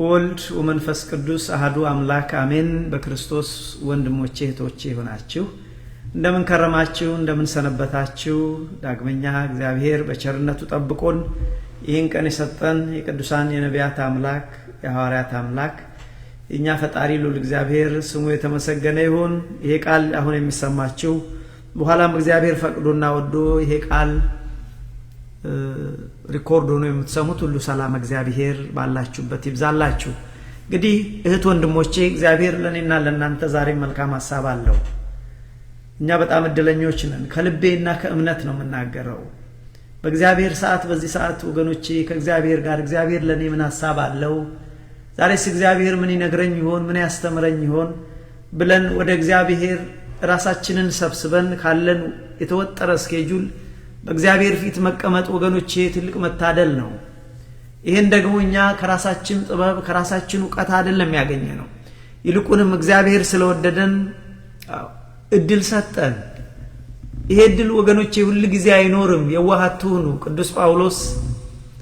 ወልድ ወመንፈስ ቅዱስ አሐዱ አምላክ አሜን። በክርስቶስ ወንድሞቼ እህቶቼ ሆናችሁ እንደምን ከረማችሁ እንደምን ሰነበታችሁ? ዳግመኛ እግዚአብሔር በቸርነቱ ጠብቆን ይህን ቀን የሰጠን የቅዱሳን የነቢያት አምላክ የሐዋርያት አምላክ እኛ ፈጣሪ ልዑል እግዚአብሔር ስሙ የተመሰገነ ይሁን። ይሄ ቃል አሁን የሚሰማችሁ በኋላም እግዚአብሔር ፈቅዶና ወዶ ይሄ ቃል ሪኮርድ ሆኖ የምትሰሙት ሁሉ ሰላም እግዚአብሔር ባላችሁበት ይብዛላችሁ። እንግዲህ እህት ወንድሞቼ እግዚአብሔር ለኔና ለናንተ ዛሬ መልካም ሐሳብ አለው። እኛ በጣም እድለኞች ነን። ከልቤና ከእምነት ነው የምናገረው። በእግዚአብሔር ሰዓት በዚህ ሰዓት ወገኖቼ ከእግዚአብሔር ጋር እግዚአብሔር ለኔ ምን ሐሳብ አለው፣ ዛሬስ እግዚአብሔር ምን ይነግረኝ ይሆን፣ ምን ያስተምረኝ ይሆን ብለን ወደ እግዚአብሔር ራሳችንን ሰብስበን ካለን የተወጠረ ስኬጁል በእግዚአብሔር ፊት መቀመጥ ወገኖቼ ትልቅ መታደል ነው። ይሄን ደግሞ እኛ ከራሳችን ጥበብ ከራሳችን ዕውቀት አይደለም ያገኘነው። ይልቁንም እግዚአብሔር ስለወደደን እድል ሰጠን። ይሄ እድል ወገኖቼ ሁሉ ጊዜ አይኖርም። የዋሃት ሁኑ። ቅዱስ ጳውሎስ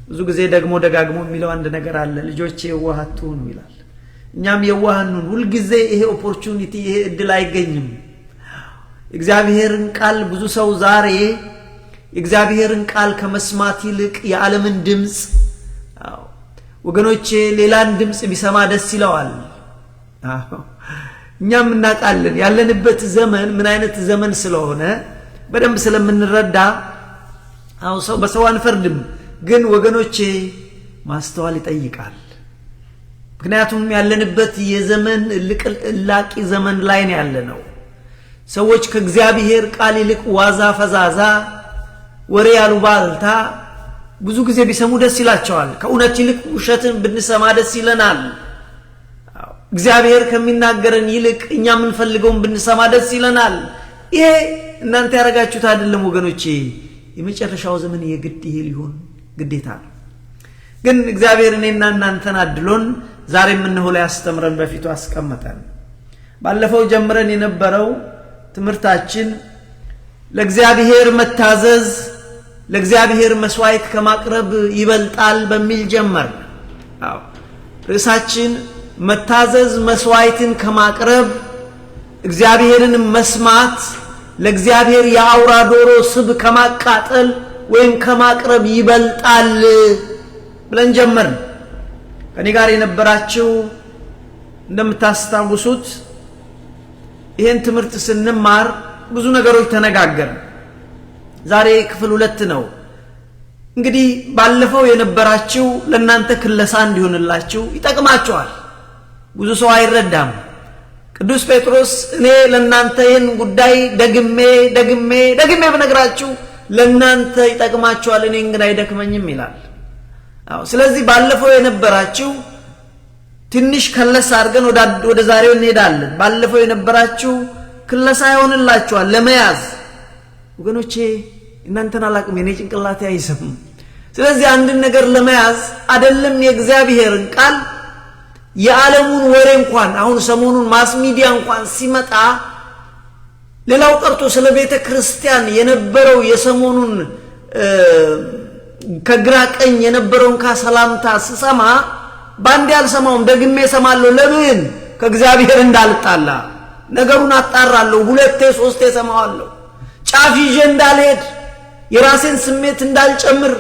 ብዙ ጊዜ ደግሞ ደጋግሞ የሚለው አንድ ነገር አለ። ልጆቼ የዋሃት ሁኑ ይላል። እኛም የዋሃን ሁኑ። ሁሉ ጊዜ ይሄ ኦፖርቹኒቲ ይሄ እድል አይገኝም። እግዚአብሔርን ቃል ብዙ ሰው ዛሬ እግዚአብሔርን ቃል ከመስማት ይልቅ የዓለምን ድምጽ ወገኖቼ ሌላን ድምጽ ቢሰማ ደስ ይለዋል። እኛም እናውቃለን ያለንበት ዘመን ምን አይነት ዘመን ስለሆነ በደንብ ስለምንረዳ ሰው በሰው አንፈርድም። ግን ወገኖቼ ማስተዋል ይጠይቃል። ምክንያቱም ያለንበት የዘመን እላቂ ዘመን ላይ ነው ያለነው። ሰዎች ከእግዚአብሔር ቃል ይልቅ ዋዛ ፈዛዛ ወሬ ያሉባልታ ብዙ ጊዜ ቢሰሙ ደስ ይላቸዋል። ከእውነት ይልቅ ውሸትን ብንሰማ ደስ ይለናል። እግዚአብሔር ከሚናገረን ይልቅ እኛ የምንፈልገውን ብንሰማ ደስ ይለናል። ይሄ እናንተ ያረጋችሁት አይደለም ወገኖቼ። የመጨረሻው ዘመን የግድ ይሄ ሊሆን ግዴታ ነው። ግን እግዚአብሔር እኔና እናንተን አድሎን ዛሬም እነሆ ላይ ያስተምረን በፊቱ አስቀመጠን። ባለፈው ጀምረን የነበረው ትምህርታችን ለእግዚአብሔር መታዘዝ ለእግዚአብሔር መስዋዕት ከማቅረብ ይበልጣል በሚል ጀመር። ርዕሳችን መታዘዝ መስዋዕትን ከማቅረብ እግዚአብሔርን መስማት ለእግዚአብሔር የአውራ ዶሮ ስብ ከማቃጠል ወይም ከማቅረብ ይበልጣል ብለን ጀመር። ከኔ ጋር የነበራችሁ እንደምታስታውሱት ይሄን ትምህርት ስንማር ብዙ ነገሮች ተነጋገርን። ዛሬ ክፍል 2 ነው። እንግዲህ ባለፈው የነበራችሁ ለናንተ ክለሳ እንዲሆንላችሁ ይጠቅማችኋል። ብዙ ሰው አይረዳም። ቅዱስ ጴጥሮስ እኔ ለናንተ ይሄን ጉዳይ ደግሜ በነግራችሁ ለናንተ ይጠቅማችኋል፣ እኔ ግን አይደክመኝም ይላል። ስለዚህ ባለፈው የነበራችሁ ትንሽ ከለሳ አድርገን ወደ ዛሬው እንሄዳለን። ባለፈው የነበራችሁ ክለሳ ይሆንላችኋል ለመያዝ ወገኖቼ። እናንተን አላቅም የኔ ጭንቅላቴ አይሰማም። ስለዚህ አንድን ነገር ለመያዝ አይደለም የእግዚአብሔርን ቃል የዓለሙን ወሬ እንኳን አሁን ሰሞኑን ማስ ሚዲያ እንኳን ሲመጣ ሌላው ቀርቶ ስለ ቤተ ክርስቲያን የነበረው የሰሞኑን ከግራ ቀኝ የነበረውን ካሰላምታ ስሰማ ባንዴ አልሰማውም፣ ደግሜ እሰማለሁ። ለምን? ከእግዚአብሔር እንዳልጣላ ነገሩን አጣራለሁ። 2 3 ሰማዋለሁ። ጫፍ ይዤ እንዳልሄድ የራሴን ስሜት እንዳልጨምር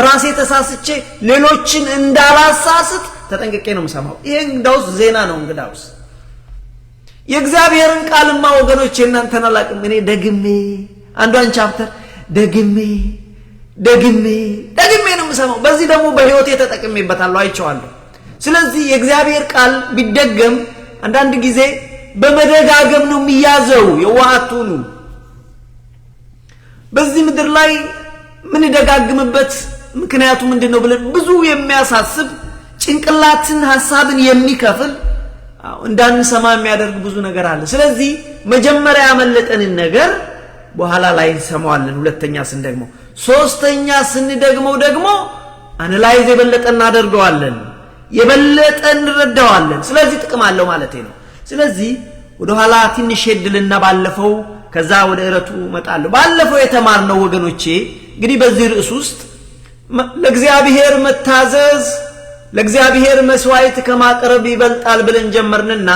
ራሴ ተሳስቼ ሌሎችን እንዳላሳስት ተጠንቅቄ ነው የምሰማው። ይሄ እንግዳውስ ዜና ነው። እንግዳውስ የእግዚአብሔርን ቃልማ ወገኖቼ እናንተን አላቅም። እኔ ደግሜ አንዷን ቻፕተር ደግሜ ነው የምሰማው። በዚህ ደግሞ በህይወቴ ተጠቅሜበታለሁ፣ አይቼዋለሁ። ስለዚህ የእግዚአብሔር ቃል ቢደገም አንዳንድ ጊዜ በመደጋገም ነው የሚያዘው። የዋሃት ሁኑ። በዚህ ምድር ላይ ምን ደጋግምበት ምክንያቱ ምንድነው ብለን ብዙ የሚያሳስብ ጭንቅላትን ሐሳብን የሚከፍል እንዳንሰማ የሚያደርግ ብዙ ነገር አለ። ስለዚህ መጀመሪያ ያመለጠንን ነገር በኋላ ላይ እንሰማዋለን። ሁለተኛ ስንደግመው፣ ሶስተኛ ስንደግመው ደግሞ አናላይዝ የበለጠ እናደርገዋለን፣ የበለጠ እንረዳዋለን። ስለዚህ ጥቅም አለው ማለት ነው። ስለዚህ ወደ ኋላ ትንሽ ሄድልና ባለፈው ከዛ ወደ እረቱ መጣለሁ። ባለፈው የተማርነው ወገኖቼ እንግዲህ በዚህ ርዕስ ውስጥ ለእግዚአብሔር መታዘዝ ለእግዚአብሔር መስዋዕት ከማቅረብ ይበልጣል ብለን ጀመርንና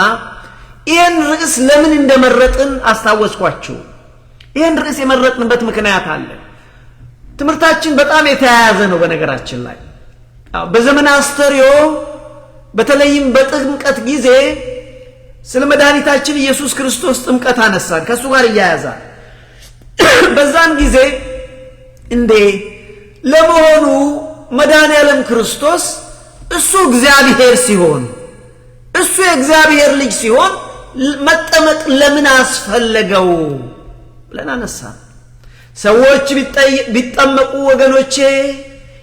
ይህን ርዕስ ለምን እንደመረጥን አስታወስኳችሁ። ይህን ርዕስ የመረጥንበት ምክንያት አለ። ትምህርታችን በጣም የተያያዘ ነው። በነገራችን ላይ በዘመነ አስተርእዮ በተለይም በጥምቀት ጊዜ ስለ መድኃኒታችን ኢየሱስ ክርስቶስ ጥምቀት አነሳን፣ ከሱ ጋር ይያያዛል። በዛን ጊዜ እንዴ ለመሆኑ መድኃኔዓለም ክርስቶስ እሱ እግዚአብሔር ሲሆን እሱ የእግዚአብሔር ልጅ ሲሆን መጠመቅ ለምን አስፈለገው ብለን አነሳን። ሰዎች ቢጠመቁ ወገኖቼ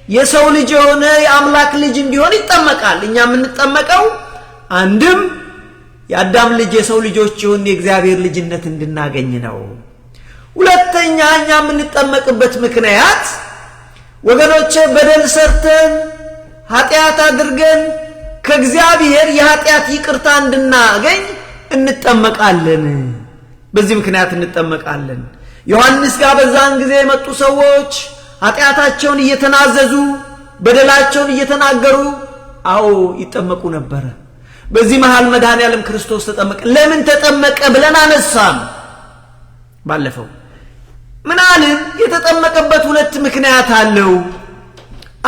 የሰው ልጅ የሆነ የአምላክ ልጅ እንዲሆን ይጠመቃል። እኛ የምንጠመቀው አንድም የአዳም ልጅ የሰው ልጆች ይሁን የእግዚአብሔር ልጅነት እንድናገኝ ነው። ሁለተኛ እኛ የምንጠመቅበት ምክንያት ወገኖቼ በደል ሰርተን ኃጢአት አድርገን ከእግዚአብሔር የኃጢአት ይቅርታ እንድናገኝ እንጠመቃለን። በዚህ ምክንያት እንጠመቃለን። ዮሐንስ ጋር በዛን ጊዜ የመጡ ሰዎች ኃጢአታቸውን እየተናዘዙ በደላቸውን እየተናገሩ ይጠመቁ ነበር። በዚህ መሃል መድኃኔዓለም ክርስቶስ ተጠመቀ። ለምን ተጠመቀ ብለን አነሳን ባለፈው። ምን አልን? የተጠመቀበት ሁለት ምክንያት አለው።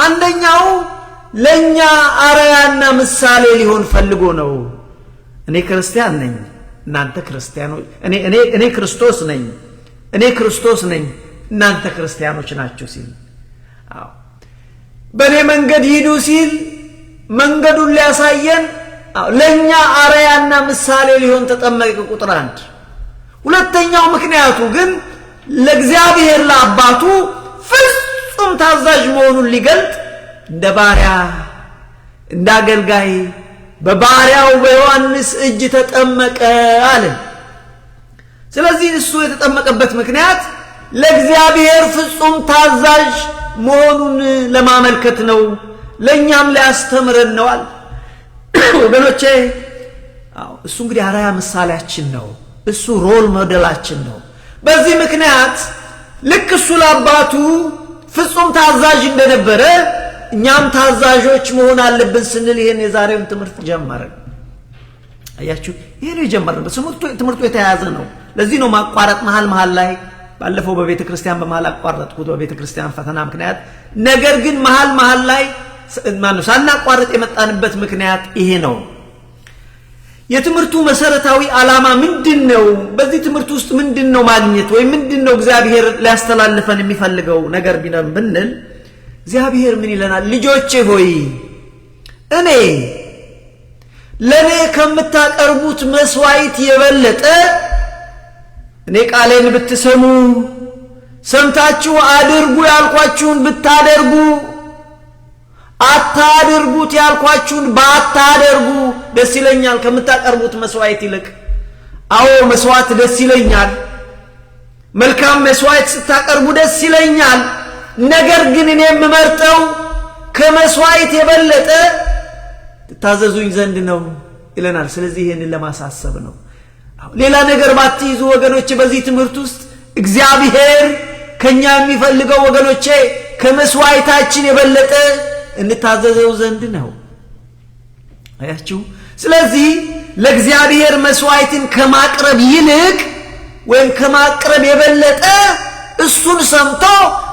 አንደኛው ለኛ አርአያና ምሳሌ ሊሆን ፈልጎ ነው። እኔ ክርስቲያን ነኝ፣ እናንተ ክርስቲያኖች፣ እኔ ክርስቶስ ነኝ፣ እኔ ክርስቶስ ነኝ፣ እናንተ ክርስቲያኖች ናችሁ ሲል በእኔ መንገድ ሂዱ ሲል መንገዱን ሊያሳየን ለኛ አርአያና ምሳሌ ሊሆን ተጠመቀ። ቁጥር 1። ሁለተኛው ምክንያቱ ግን ለእግዚአብሔር ለአባቱ ፍጹም ታዛዥ መሆኑን ሊገልጥ እንደ ባሪያ እንደ አገልጋይ በባሪያው በዮሐንስ እጅ ተጠመቀ አለ። ስለዚህ እሱ የተጠመቀበት ምክንያት ለእግዚአብሔር ፍጹም ታዛዥ መሆኑን ለማመልከት ነው። ለኛም ሊያስተምረን ነው አለ። ወገኖቼ እሱ እንግዲህ አርአያ ምሳሌያችን ነው። እሱ ሮል ሞዴላችን ነው። በዚህ ምክንያት ልክ እሱ ለአባቱ ፍጹም ታዛዥ እንደነበረ እኛም ታዛዦች መሆን አለብን ስንል ይሄን የዛሬውን ትምህርት ጀመርን። አያችሁ፣ ይሄ ነው የጀመርነው። ትምህርቱ የተያያዘ ነው። ለዚህ ነው ማቋረጥ መሃል ላይ ባለፈው በቤተ ክርስቲያን በመሃል አቋረጥኩት በቤተ ክርስቲያን ፈተና ምክንያት። ነገር ግን መሃል ላይ ሳናቋረጥ የመጣንበት ምክንያት ይሄ ነው። የትምህርቱ መሰረታዊ ዓላማ ምንድነው? በዚህ ትምህርት ውስጥ ምንድነው ማግኘት ወይ ምንድነው እግዚአብሔር ሊያስተላልፈን የሚፈልገው ነገር ቢነም ብንል እግዚአብሔር ምን ይለናል? ልጆቼ ሆይ እኔ ለኔ ከምታቀርቡት መስዋዕት የበለጠ እኔ ቃሌን ብትሰሙ ሰምታችሁ አድርጉ ያልኳችሁን ብታደርጉ አታድርጉት ያልኳችሁን ባታደርጉ ደስ ይለኛል ከምታቀርቡት መስዋዕት ይልቅ። መስዋዕት ደስ ይለኛል። መልካም መስዋዕት ስታቀርቡ ደስ ይለኛል። ነገር ግን እኔ የምመርጠው ከመስዋዕት የበለጠ ትታዘዙኝ ዘንድ ነው ይለናል። ስለዚህ ይሄንን ለማሳሰብ ነው። ሌላ ነገር ባትይዙ ወገኖቼ፣ በዚህ ትምህርት ውስጥ እግዚአብሔር ከኛ የሚፈልገው ወገኖቼ ከመስዋዕታችን የበለጠ እንታዘዘው ዘንድ ነው። አያችሁ። ስለዚህ ለእግዚአብሔር መስዋዕትን ከማቅረብ ይልቅ ወይም ከማቅረብ የበለጠ እሱን ሰምቶ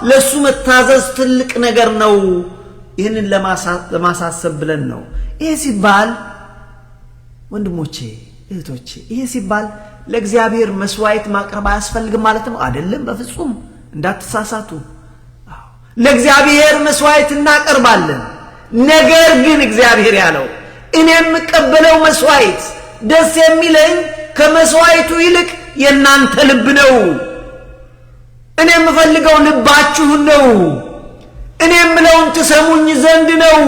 ለሱ መታዘዝ ትልቅ ነገር ነው። ይህንን ለማሳሰብ ብለን ነው። ይሄ ሲባል ወንድሞቼ እህቶቼ፣ ይሄ ሲባል ለእግዚአብሔር መስዋዕት ማቅረብ አያስፈልግም ማለት ነው አይደለም። በፍጹም እንዳትሳሳቱ። ለእግዚአብሔር መስዋዕት እናቀርባለን። ነገር ግን እግዚአብሔር ያለው እኔ የምቀበለው መስዋዕት ደስ የሚለኝ ከመስዋዕቱ ይልቅ የእናንተ ልብ ነው። እኔ የምፈልገው ልባችሁን ነው። እኔ የምለውን ትሰሙኝ ዘንድ ነው።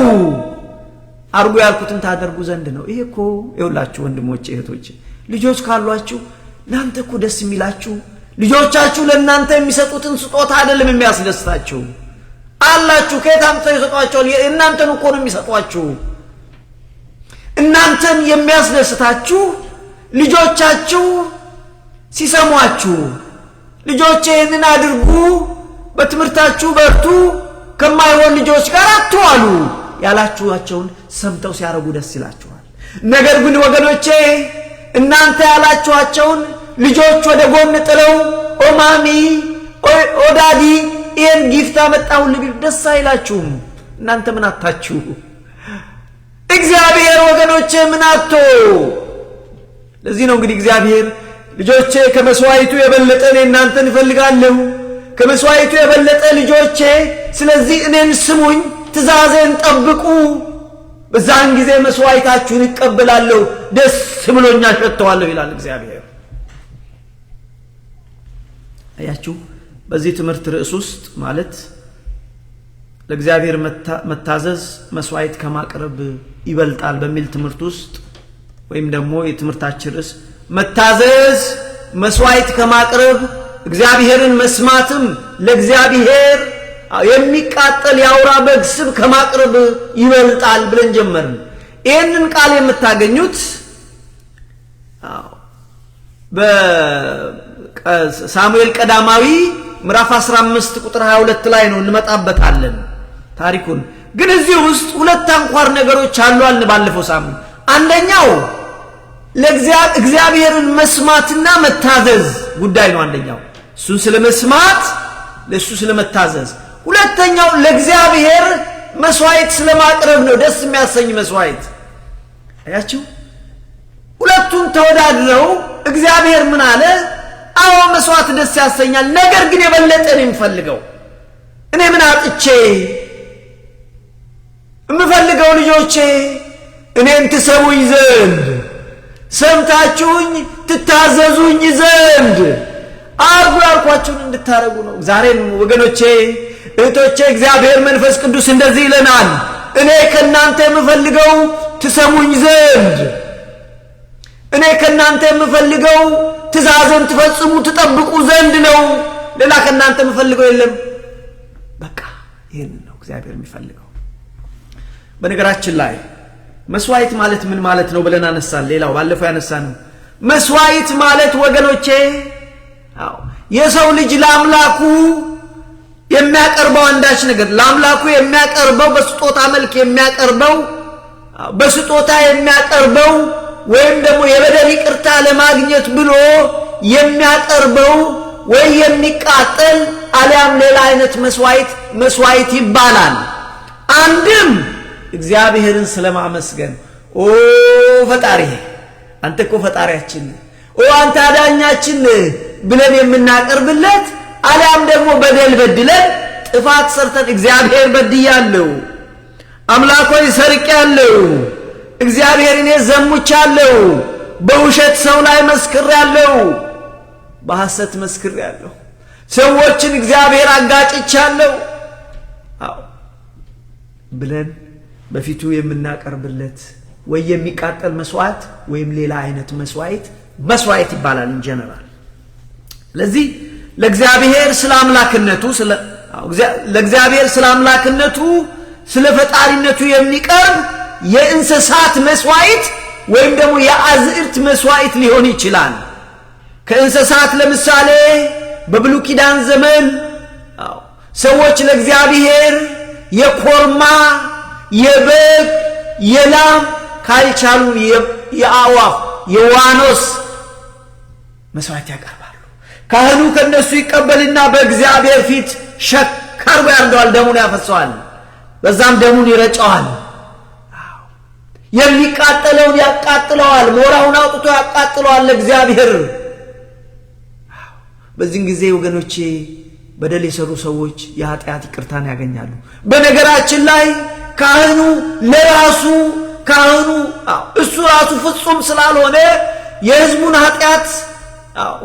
አርጉ ያልኩትን ታደርጉ ዘንድ ነው። ይሄ እኮ ይኸውላችሁ ወንድሞቼ እህቶቼ፣ ልጆች ካሏችሁ እናንተ እኮ ደስ የሚላችሁ ልጆቻችሁ ለእናንተ የሚሰጡትን ስጦታ አይደለም የሚያስደስታችሁ። አላችሁ ከየት አምጥተው ይሰጧቸዋል? እናንተን እኮ ነው የሚሰጧችሁ። እናንተን የሚያስደስታችሁ ልጆቻችሁ ሲሰሟችሁ፣ ልጆቼ ይህንን አድርጉ፣ በትምህርታችሁ በርቱ፣ ከማይሆን ልጆች ጋር አትዋሉ ያላችኋቸውን ሰምተው ሲያረጉ ደስ ይላችኋል። ነገር ግን ወገኖቼ እናንተ ያላችኋቸውን ልጆች ወደ ጎን ጥለው ኦማሚ ኦዳዲ ይሄን ጊፍት አመጣሁልህ ደስ አይላችሁም። እናንተ ምን አጣችሁ? እግዚአብሔር ወገኖቼ ምን አጥቶ? ለዚህ ነው እንግዲህ እግዚአብሔር ልጆቼ ከመስዋዕቱ የበለጠ እናንተን እፈልጋለሁ፣ ከመስዋዕቱ የበለጠ ልጆቼ ስለዚህ እኔን ስሙኝ፣ ትእዛዜን ጠብቁ፣ በዛን ጊዜ መስዋዕታችሁን እቀበላለሁ፣ ደስ ብሎኛ ሸተዋለሁ ይላል እግዚአብሔር። አያችሁ በዚህ ትምህርት ርዕስ ውስጥ ማለት ለእግዚአብሔር መታዘዝ መስዋዕት ከማቅረብ ይበልጣል በሚል ትምህርት ውስጥ ወይም ደግሞ የትምህርታችን ርዕስ መታዘዝ መስዋዕት ከማቅረብ እግዚአብሔርን መስማትም ለእግዚአብሔር የሚቃጠል ያውራ በግ ስብ ከማቅረብ ይበልጣል ብለን ጀመርን። ይህንን ቃል የምታገኙት በሳሙኤል ቀዳማዊ ምዕራፍ 15 ቁጥር 22 ላይ ነው፣ እንመጣበታለን ታሪኩን። ግን እዚህ ውስጥ ሁለት አንኳር ነገሮች አሉ አልን ባለፈው ሳምንት። አንደኛው ለእግዚአብሔርን መስማትና መታዘዝ ጉዳይ ነው። አንደኛው እሱን ስለመስማት ለሱ ስለመታዘዝ፣ ሁለተኛው ለእግዚአብሔር መስዋዕት ስለማቅረብ ነው፣ ደስ የሚያሰኝ መስዋዕት። አያችሁ ሁለቱም ተወዳድረው እግዚአብሔር ምን አለ? አዎ መስዋዕት ደስ ያሰኛል፣ ነገር ግን የበለጠ ነው የምፈልገው። እኔ ምን አጥቼ የምፈልገው ልጆቼ እኔን ትሰሙኝ ዘንድ ሰምታችሁኝ ትታዘዙኝ ዘንድ አርጉ ያልኳችሁን እንድታረጉ ነው። ዛሬም ወገኖቼ እህቶቼ እግዚአብሔር መንፈስ ቅዱስ እንደዚህ ይለናል፣ እኔ ከናንተ የምፈልገው ትሰሙኝ ዘንድ፣ እኔ ከናንተ የምፈልገው ትእዛዝን ትፈጽሙ ትጠብቁ ዘንድ ነው። ሌላ ከናንተ የምፈልገው የለም። በቃ ይሄን ነው እግዚአብሔር የሚፈልገው። በነገራችን ላይ መስዋዕት ማለት ምን ማለት ነው ብለን አነሳን። ሌላው ባለፈው ያነሳን መስዋዕት ማለት ወገኖቼ የሰው ልጅ ለአምላኩ የሚያቀርበው አንዳች ነገር፣ ለአምላኩ የሚያቀርበው በስጦታ መልክ የሚያቀርበው በስጦታ የሚያቀርበው ወይም ደግሞ የበደል ይቅርታ ለማግኘት ብሎ የሚያቀርበው ወይ የሚቃጠል አሊያም ሌላ አይነት መስዋዕት ይባላል። አንድም እግዚአብሔርን ስለማመስገን ኦ ፈጣሪ አንተ እኮ ፈጣሪያችን፣ ኦ አንተ አዳኛችን ብለን የምናቀርብለት፣ አሊያም ደግሞ በደል በድለን ጥፋት ሰርተን እግዚአብሔር በድያለሁ፣ አምላክ ሆይ ሰርቄያለሁ፣ እግዚአብሔር እኔ ዘሙቻለሁ፣ በውሸት ሰው ላይ መስክሬያለሁ፣ በሐሰት መስክሬያለሁ፣ ሰዎችን እግዚአብሔር አጋጭቻለሁ ብለን በፊቱ የምናቀርብለት ወይ የሚቃጠል መስዋዕት ወይም ሌላ አይነት መስዋዕት ይባላል ኢንጀነራል። ስለዚህ ለእግዚአብሔር ስለ አምላክነቱ ስለ ፈጣሪነቱ የሚቀርብ የእንስሳት መስዋዕት ወይም ደግሞ የአዝዕርት መስዋዕት ሊሆን ይችላል። ከእንስሳት ለምሳሌ በብሉይ ኪዳን ዘመን ሰዎች ለእግዚአብሔር የኮርማ የበግ የላም ካልቻሉ የአዋፍ የዋኖስ መስዋዕት ያቀርባሉ። ካህኑ ከነሱ ይቀበልና በእግዚአብሔር ፊት ሸከርቦ ያርደዋል፣ ደሙን ያፈሰዋል፣ በዛም ደሙን ይረጨዋል። የሚቃጠለውን ያቃጥለዋል፣ ሞራውን አውጥቶ ያቃጥለዋል ለእግዚአብሔር። በዚህን ጊዜ ወገኖቼ በደል የሰሩ ሰዎች የኃጢአት ይቅርታን ያገኛሉ። በነገራችን ላይ ካህኑ እሱ ራሱ ፍጹም ስላልሆነ የሕዝቡን ኃጢአት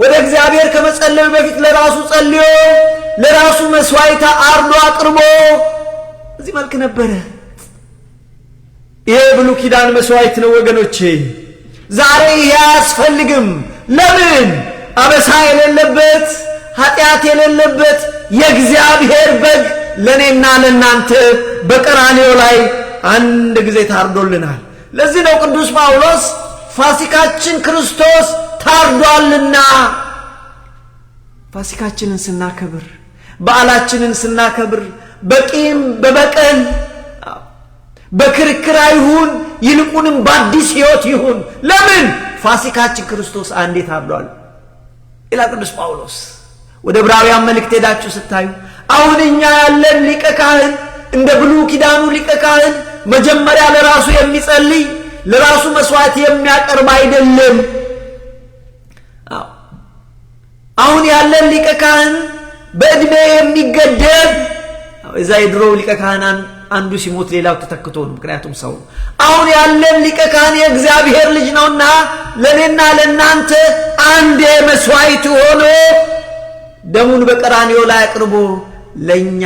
ወደ እግዚአብሔር ከመጸለዩ በፊት ለራሱ ጸልዮ ለራሱ መስዋዕት አርዶ አቅርቦ እዚህ መልክ ነበረ። ይሄ ብሉይ ኪዳን መስዋዕት ነው ወገኖቼ። ዛሬ ይሄ አያስፈልግም። ለምን? አበሳ የሌለበት ኃጢአት የሌለበት የእግዚአብሔር በግ ለኔና ለናንተ በቀራንዮ ላይ አንድ ጊዜ ታርዶልናል። ለዚህ ነው ቅዱስ ጳውሎስ ፋሲካችን ክርስቶስ ታርዷልና፣ ፋሲካችንን ስናከብር፣ በዓላችንን ስናከብር በቂም በበቀል በክርክር አይሁን ይልቁንም በአዲስ ሕይወት ይሁን። ለምን? ፋሲካችን ክርስቶስ አንዴ ታብሏል ይላል ቅዱስ ጳውሎስ። ወደ ዕብራውያን መልእክት ሄዳችሁ ስታዩ አሁን እኛ ያለን ሊቀ ካህን እንደ ብሉይ ኪዳኑ ሊቀ ካህን መጀመሪያ ለራሱ የሚጸልይ ለራሱ መስዋዕት የሚያቀርብ አይደለም። አሁን ያለን ሊቀ ካህን በእድሜ የሚገደብ እዛ የድሮው ሊቀ ካህን አንዱ ሲሞት ሌላው ተተክቶ ነው። ምክንያቱም ሰው አሁን ያለን ሊቀ ካህን የእግዚአብሔር ልጅ ነውና ለኔና ለናንተ አንዴ መስዋዕት ሆኖ ደሙን በቀራንዮ ላይ አቅርቦ ለኛ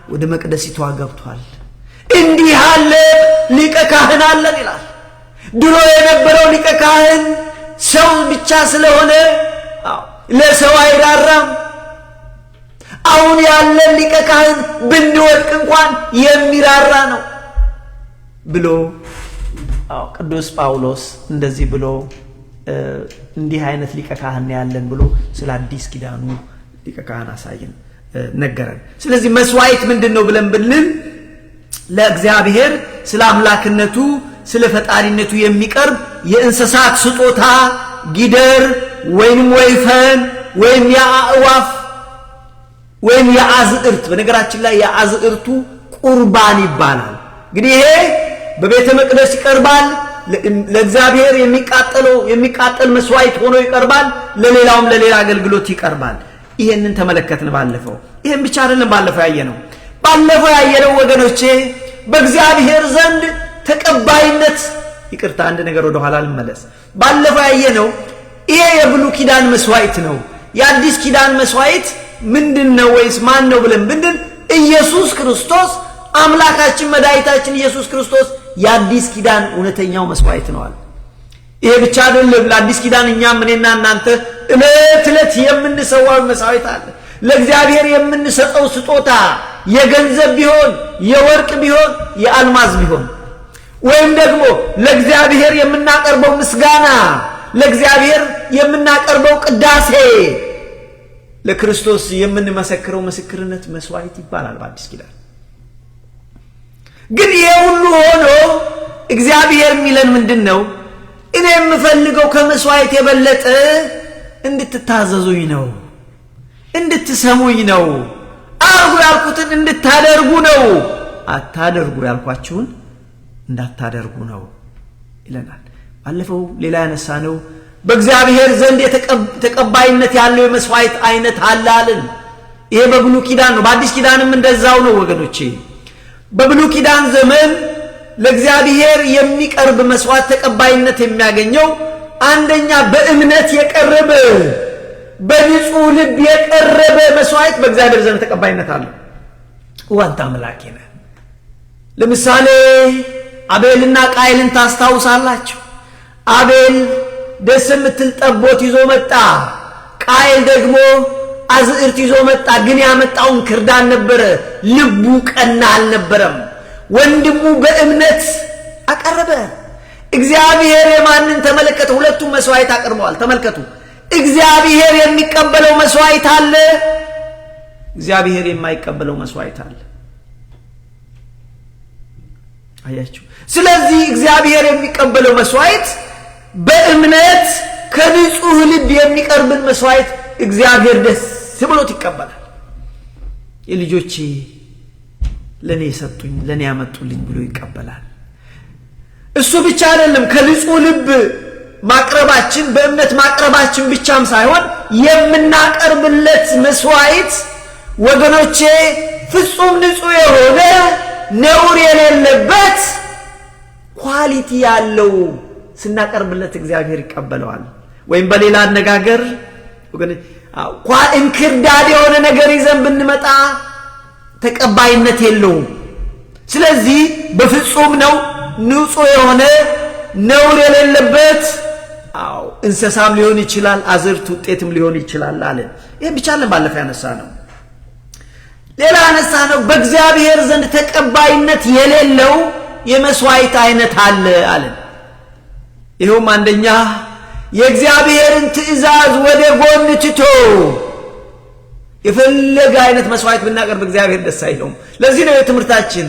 ወደ መቅደሲቷ ገብቷል። እንዲህ ያለ ሊቀ ካህን አለን ይላል። ድሮ የነበረው ሊቀ ካህን ሰው ብቻ ስለሆነ ለሰው አይራራም። አሁን ያለን ሊቀ ካህን ብንወድቅ እንኳን የሚራራ ነው ብሎ ቅዱስ ጳውሎስ እንደዚህ ብሎ እንዲህ አይነት ሊቀ ካህን ያለን ብሎ ስለ አዲስ ኪዳኑ ሊቀ ካህን አሳየን ነገረን። ስለዚህ መስዋዕት ምንድነው ብለን ብንል ለእግዚአብሔር ስለ አምላክነቱ ስለ ፈጣሪነቱ የሚቀርብ የእንስሳት ስጦታ ጊደር ወይም ወይፈን ወይም የአእዋፍ ወይም የአዝዕርት። በነገራችን ላይ የአዝዕርቱ ቁርባን ይባላል። እንግዲህ ይሄ በቤተ መቅደስ ይቀርባል። ለእግዚአብሔር የሚቃጠል መስዋዕት ሆኖ ይቀርባል። ለሌላውም ለሌላ አገልግሎት ይቀርባል። ይሄንን ተመለከትን ባለፈው። ይሄን ብቻ አይደለም ባለፈው ያየነው ወገኖቼ በእግዚአብሔር ዘንድ ተቀባይነት ይቅርታ አንድ ነገር ወደ ኋላ ልመለስ። ባለፈው ያየነው ይሄ የብሉይ ኪዳን መስዋዕት ነው። የአዲስ ኪዳን መስዋዕት ምንድነው ወይስ ማን ነው ብለን ብንል ኢየሱስ ክርስቶስ አምላካችን መድኃኒታችን ኢየሱስ ክርስቶስ የአዲስ ኪዳን እውነተኛው መስዋዕት ነዋል። ይሄ ብቻ አይደለም። ለአዲስ ኪዳን እኛም እኔና እናንተ እለት የምንሰዋው መስዋዕት አለ። ለእግዚአብሔር የምንሰጠው ስጦታ የገንዘብ ቢሆን የወርቅ ቢሆን የአልማዝ ቢሆን ወይም ደግሞ ለእግዚአብሔር የምናቀርበው ምስጋና ለእግዚአብሔር የምናቀርበው ቅዳሴ ለክርስቶስ የምንመሰክረው ምስክርነት መስዋዕት ይባላል በአዲስ ኪዳን። ግን ይሄ ሁሉ ሆኖ እግዚአብሔር የሚለን ምንድነው? እኔ የምፈልገው ከመስዋዕት የበለጠ እንድትታዘዙኝ ነው፣ እንድትሰሙኝ ነው፣ አርጉ ያልኩትን እንድታደርጉ ነው፣ አታደርጉ ያልኳችሁን እንዳታደርጉ ነው ይለናል። ባለፈው ሌላ ያነሳነው በእግዚአብሔር ዘንድ ተቀባይነት ያለው የመስዋዕት አይነት አላልን። ይሄ በብሉይ ኪዳን ነው። በአዲስ ኪዳንም እንደዛው ነው ወገኖቼ። በብሉይ ኪዳን ዘመን ለእግዚአብሔር የሚቀርብ መስዋዕት ተቀባይነት የሚያገኘው አንደኛ በእምነት የቀረበ በንጹህ ልብ የቀረበ መስዋዕት በእግዚአብሔር ዘንድ ተቀባይነት አለው። ወንታ አምላኬ ነህ። ለምሳሌ አቤልና ቃየልን ታስታውሳላችሁ። አቤል ደስ የምትል ጠቦት ይዞ መጣ። ቃየል ደግሞ አዝዕርት ይዞ መጣ። ግን ያመጣውን ክርዳን ነበረ። ልቡ ቀና አልነበረም። ወንድሙ በእምነት አቀረበ። እግዚአብሔር የማንን ተመለከተ? ሁለቱም መስዋዕት አቅርበዋል። ተመልከቱ። እግዚአብሔር የሚቀበለው መስዋዕት አለ፣ እግዚአብሔር የማይቀበለው መስዋዕት አለ። አያችሁ። ስለዚህ እግዚአብሔር የሚቀበለው መስዋዕት በእምነት ከንጹህ ልብ የሚቀርብን መስዋዕት እግዚአብሔር ደስ ብሎት ይቀበላል። የልጆቼ ለኔ ሰጡኝ ለኔ ያመጡልኝ ብሎ ይቀበላል። እሱ ብቻ አይደለም፣ ከንጹህ ልብ ማቅረባችን በእምነት ማቅረባችን ብቻም ሳይሆን የምናቀርብለት መስዋዕት ወገኖቼ ፍጹም ንጹህ የሆነ ነውር የሌለበት ኳሊቲ ያለው ስናቀርብለት እግዚአብሔር ይቀበለዋል። ወይም በሌላ አነጋገር እንክርዳድ የሆነ ነገር ይዘን ብንመጣ ተቀባይነት የለውም። ስለዚህ በፍጹም ነው ንጹህ የሆነ ነውር የሌለበት እንስሳም ሊሆን ይችላል፣ አዝርት ውጤትም ሊሆን ይችላል አለ። ይሄን ብቻ አለን ባለፈው ያነሳ ነው። ሌላ ያነሳ ነው በእግዚአብሔር ዘንድ ተቀባይነት የሌለው የመስዋዕት አይነት አለ። ይሄውም አንደኛ የእግዚአብሔርን ትእዛዝ ወደ ጎን ትቶ የፈለገ አይነት መስዋዕት ብናቀርብ እግዚአብሔር ደስ አይለውም። ለዚህ ነው የትምህርታችን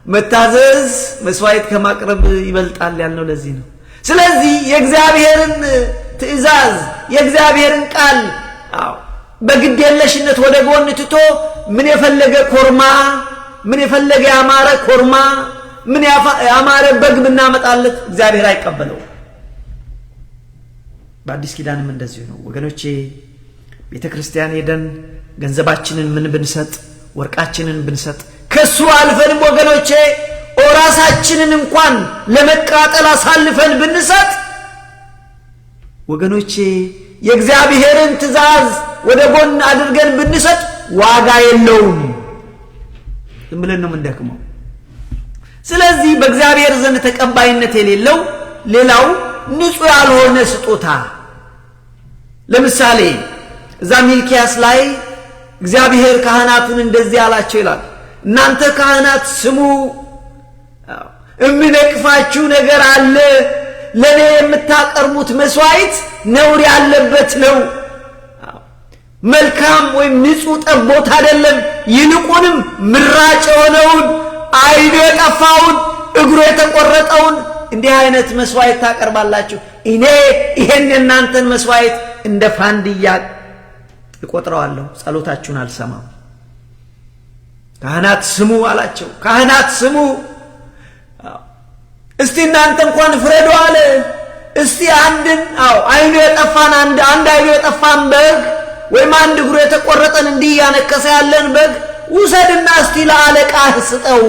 መታዘዝ መስዋዕት ከማቅረብ ይበልጣል ያልነው ለዚህ ነው። ስለዚህ የእግዚአብሔርን ትእዛዝ የእግዚአብሔርን ቃል በግዴለሽነት ወደ ጎን ትቶ ምን የፈለገ ኮርማ ምን የፈለገ ያማረ ኮርማ ምን ያማረ በግ ብናመጣለት እግዚአብሔር አይቀበለው። በአዲስ ኪዳንም እንደዚህ ነው ወገኖቼ። ቤተክርስቲያን ሄደን ገንዘባችንን ምን ብንሰጥ ወርቃችንን ብንሰጥ ከሱ አልፈንም ወገኖቼ ራሳችንን እንኳን ለመቃጠል አሳልፈን ብንሰጥ ወገኖቼ የእግዚአብሔርን ትእዛዝ ወደ ጎን አድርገን ብንሰጥ ዋጋ የለውም። ዝም ብለን ነው የምንደክመው። ስለዚህ በእግዚአብሔር ዘንድ ተቀባይነት የሌለው ሌላው ንጹህ ያልሆነ ስጦታ ለምሳሌ እዛ ሚልኪያስ ላይ እግዚአብሔር ካህናቱን እንደዚህ አላቸው ይላል። እናንተ ካህናት ስሙ፣ እምነቅፋችሁ ነገር አለ። ለኔ የምታቀርቡት መስዋዕት ነውር ያለበት ነው። መልካም ወይም ንጹህ ጠቦት አይደለም። ይልቁንም ምራጭ የሆነውን አይኑ የጠፋውን እግሩ የተቆረጠውን እንዲህ አይነት መስዋዕት ታቀርባላችሁ። እኔ ይሄን የእናንተን መስዋዕት እንደ ፋንድያ እቆጥረዋለሁ፣ ጸሎታችሁን አልሰማም። ካህናት ስሙ አላቸው። ካህናት ስሙ፣ እስቲ እናንተ እንኳን ፍረዱ አለ። እስቲ አንድን አይኑ የጠፋን አንድ አይኑ የጠፋን በግ ወይም አንድ እግሩ የተቆረጠን እንዲህ ያነከሰ ያለን በግ ውሰድና እስቲ ለአለቃህ ስጠው፣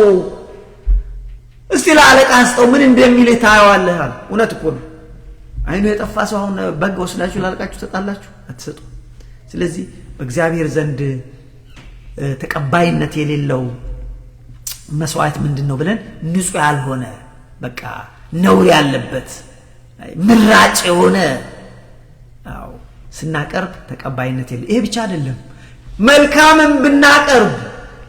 እስቲ ለአለቃህ ስጠው፣ ምን እንደሚል ታየዋለህ አለ። እውነት እኮ ነው። አይኑ የጠፋ ሰው አሁን በግ ወስዳችሁ ላለቃችሁ ተጣላችሁ አትሰጡ። ስለዚህ በእግዚአብሔር ዘንድ ተቀባይነት የሌለው መስዋዕት ምንድነው ብለን ንጹህ ያልሆነ በቃ ነውር ያለበት ምራጭ የሆነ ስናቀርብ ተቀባይነት የለው። ይሄ ብቻ አይደለም፣ መልካምም ብናቀርብ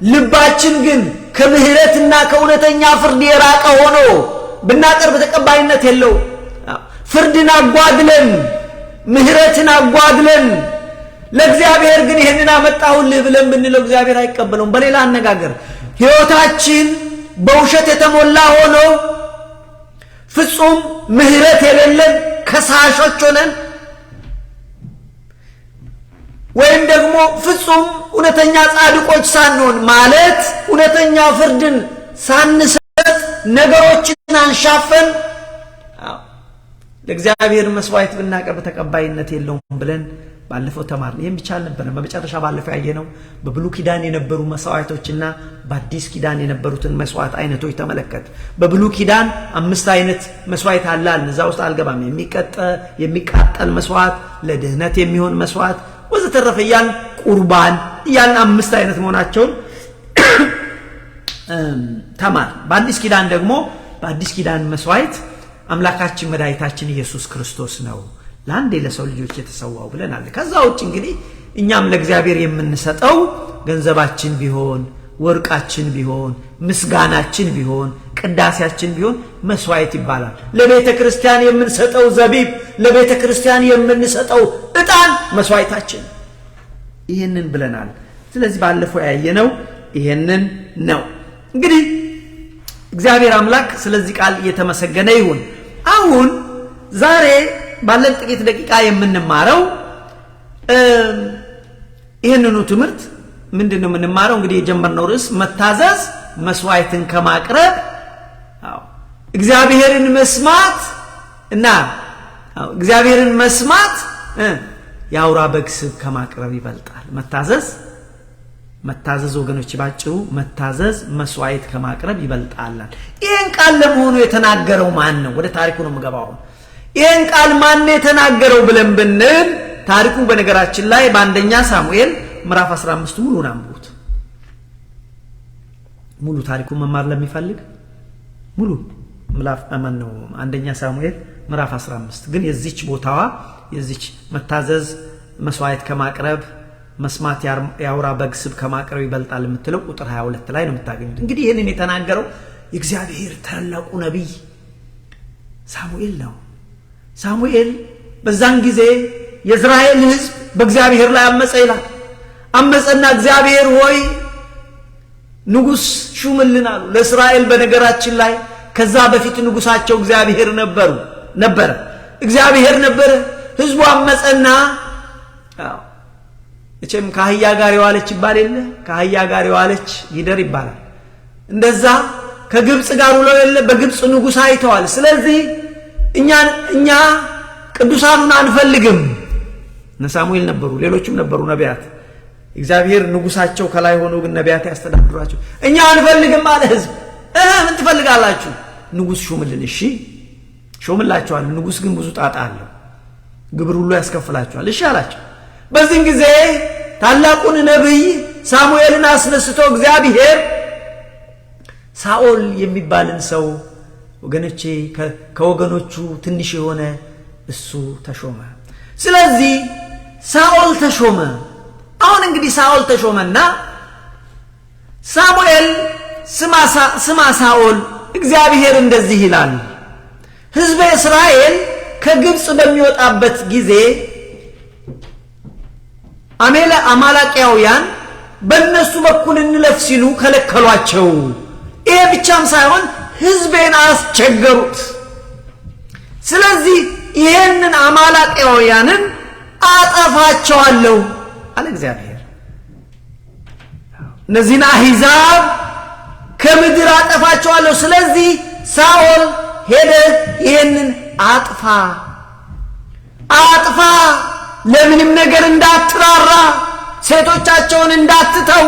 ልባችን ግን ከምህረትና ከእውነተኛ ፍርድ የራቀ ሆኖ ብናቀርብ ተቀባይነት የለው። ፍርድን አጓድለን ምህረትን አጓድለን ለእግዚአብሔር ግን ይሄንን አመጣሁልህ ብለን ብንለው እግዚአብሔር አይቀበለውም። በሌላ አነጋገር ሕይወታችን በውሸት የተሞላ ሆኖ ፍጹም ምህረት የሌለን ከሳሾች ሆነን ወይም ደግሞ ፍጹም እውነተኛ ጻድቆች ሳንሆን ማለት እውነተኛ ፍርድን ሳንሰጥ ነገሮችን አንሻፈን ለእግዚአብሔር መስዋዕት ብናቀርብ ተቀባይነት የለውም ብለን ባለፈው ተማርን። ይሄን ብቻ አልነበረም። በመጨረሻ ባለፈው ያየነው በብሉይ ኪዳን የነበሩ መስዋዕቶችና በአዲስ ኪዳን የነበሩትን መስዋዕት አይነቶች ተመለከት። በብሉይ ኪዳን 5 አይነት መስዋዕት አለ። እዛ ውስጥ አልገባም። የሚቃጠል መስዋዕት፣ ለድህነት የሚሆን መስዋዕት ወዘተረፈ ያን ቁርባን ያን 5 አይነት መሆናቸውን ተማር። በአዲስ ኪዳን ደግሞ በአዲስ ኪዳን መስዋዕት አምላካችን መድኃኒታችን ኢየሱስ ክርስቶስ ነው ለአንዴ ለሰው ልጆች የተሰዋው ብለናል። ከዛ ውጭ እንግዲህ እኛም ለእግዚአብሔር የምንሰጠው ገንዘባችን ቢሆን ወርቃችን ቢሆን ምስጋናችን ቢሆን ቅዳሴያችን ቢሆን መስዋዕት ይባላል። ለቤተ ክርስቲያን የምንሰጠው ዘቢብ፣ ለቤተ ክርስቲያን የምንሰጠው ዕጣን መስዋዕታችን። ይሄንን ብለናል። ስለዚህ ባለፈው ያየነው ይሄንን ነው። እንግዲህ እግዚአብሔር አምላክ ስለዚህ ቃል እየተመሰገነ ይሁን። አሁን ዛሬ ባለን ጥቂት ደቂቃ የምንማረው ይሄንኑ ትምህርት ምንድነው የምንማረው? እንግዲህ የጀመርነው ርዕስ መታዘዝ መስዋዕትን ከማቅረብ እግዚአብሔርን መስማት እና እግዚአብሔርን መስማት የአውራ በግ ስብ ከማቅረብ ይበልጣል። መታዘዝ ወገኖች ባጭሩ መታዘዝ መስዋዕት ከማቅረብ ይበልጣል። ይሄን ቃል ለመሆኑ የተናገረው ማን ነው? ወደ ታሪኩ ነው የምገባው። ይሄን ቃል ማን ነው የተናገረው ብለን ብንል ታሪኩ በነገራችን ላይ በአንደኛ ሳሙኤል ምዕራፍ 15 ሙሉን አንብቡት። ሙሉ ታሪኩን መማር ለሚፈልግ ሙሉ ምዕራፍ ነው አንደኛ ሳሙኤል ምዕራፍ 15። ግን የዚች ቦታዋ የዚች መታዘዝ መስዋዕት ከማቅረብ መስማት ያውራ በግ ስብ ከማቅረብ ይበልጣል የምትለው ቁጥር 22 ላይ ነው የምታገኙት። እንግዲህ ይሄንን የተናገረው የእግዚአብሔር ታላቁ ነቢይ ሳሙኤል ነው። ሳሙኤል በዛን ጊዜ የእስራኤል ሕዝብ በእግዚአብሔር ላይ አመፀ ይላል። አመፀና እግዚአብሔር ሆይ ንጉስ ሹምልን አሉ። ለእስራኤል በነገራችን ላይ ከዛ በፊት ንጉሳቸው እግዚአብሔር ነበረ። እግዚአብሔር ነበረ። ህዝቡ አመፀና እቺም ካህያ ጋር የዋለች ይባል የለ ካህያ ጋር የዋለች ይደር ይባላል። እንደዛ ከግብጽ ጋር ውለው የለ በግብጽ ንጉስ አይተዋል። ስለዚህ እኛ ቅዱሳኑን አንፈልግም። ነሳሙኤል ነበሩ፣ ሌሎችም ነበሩ ነቢያት። እግዚአብሔር ንጉሳቸው ከላይ ሆኖ ግን ነቢያት ያስተዳድሯቸው። እኛ አንፈልግም አለ ህዝብ። ምን ትፈልጋላችሁ? ንጉስ ሹምልን። እሺ ሾምላቸዋል። ንጉስ ግን ብዙ ጣጣ አለው፣ ግብር ሁሉ ያስከፍላቸዋል። እሺ አላቸው። በዚህ ጊዜ ታላቁን ነብይ ሳሙኤልን አስነስቶ እግዚአብሔር ሳኦል የሚባልን ሰው ወገኖቼ ከወገኖቹ ትንሽ የሆነ እሱ ተሾመ። ስለዚህ ሳኦል ተሾመ። አሁን እንግዲህ ሳኦል ተሾመና ሳሙኤል ስማ ሳኦል እግዚአብሔር እንደዚህ ይላል፣ ሕዝበ እስራኤል ከግብጽ በሚወጣበት ጊዜ አማላቂያውያን በእነሱ በኩል እንለፍ ሲሉ ከለከሏቸው። ይሄ ብቻም ሳይሆን ሕዝቤን አስቸገሩት። ስለዚህ ይሄንን አማላቂያውያንን አጠፋቸዋለሁ አለ እግዚአብሔር። እነዚህን አሕዛብ ከምድር አጠፋቸዋለሁ። ስለዚህ ሳኦል ሄደ ይሄንን አጥፋ ለምንም ነገር እንዳትራራ፣ ሴቶቻቸውን እንዳትተው፣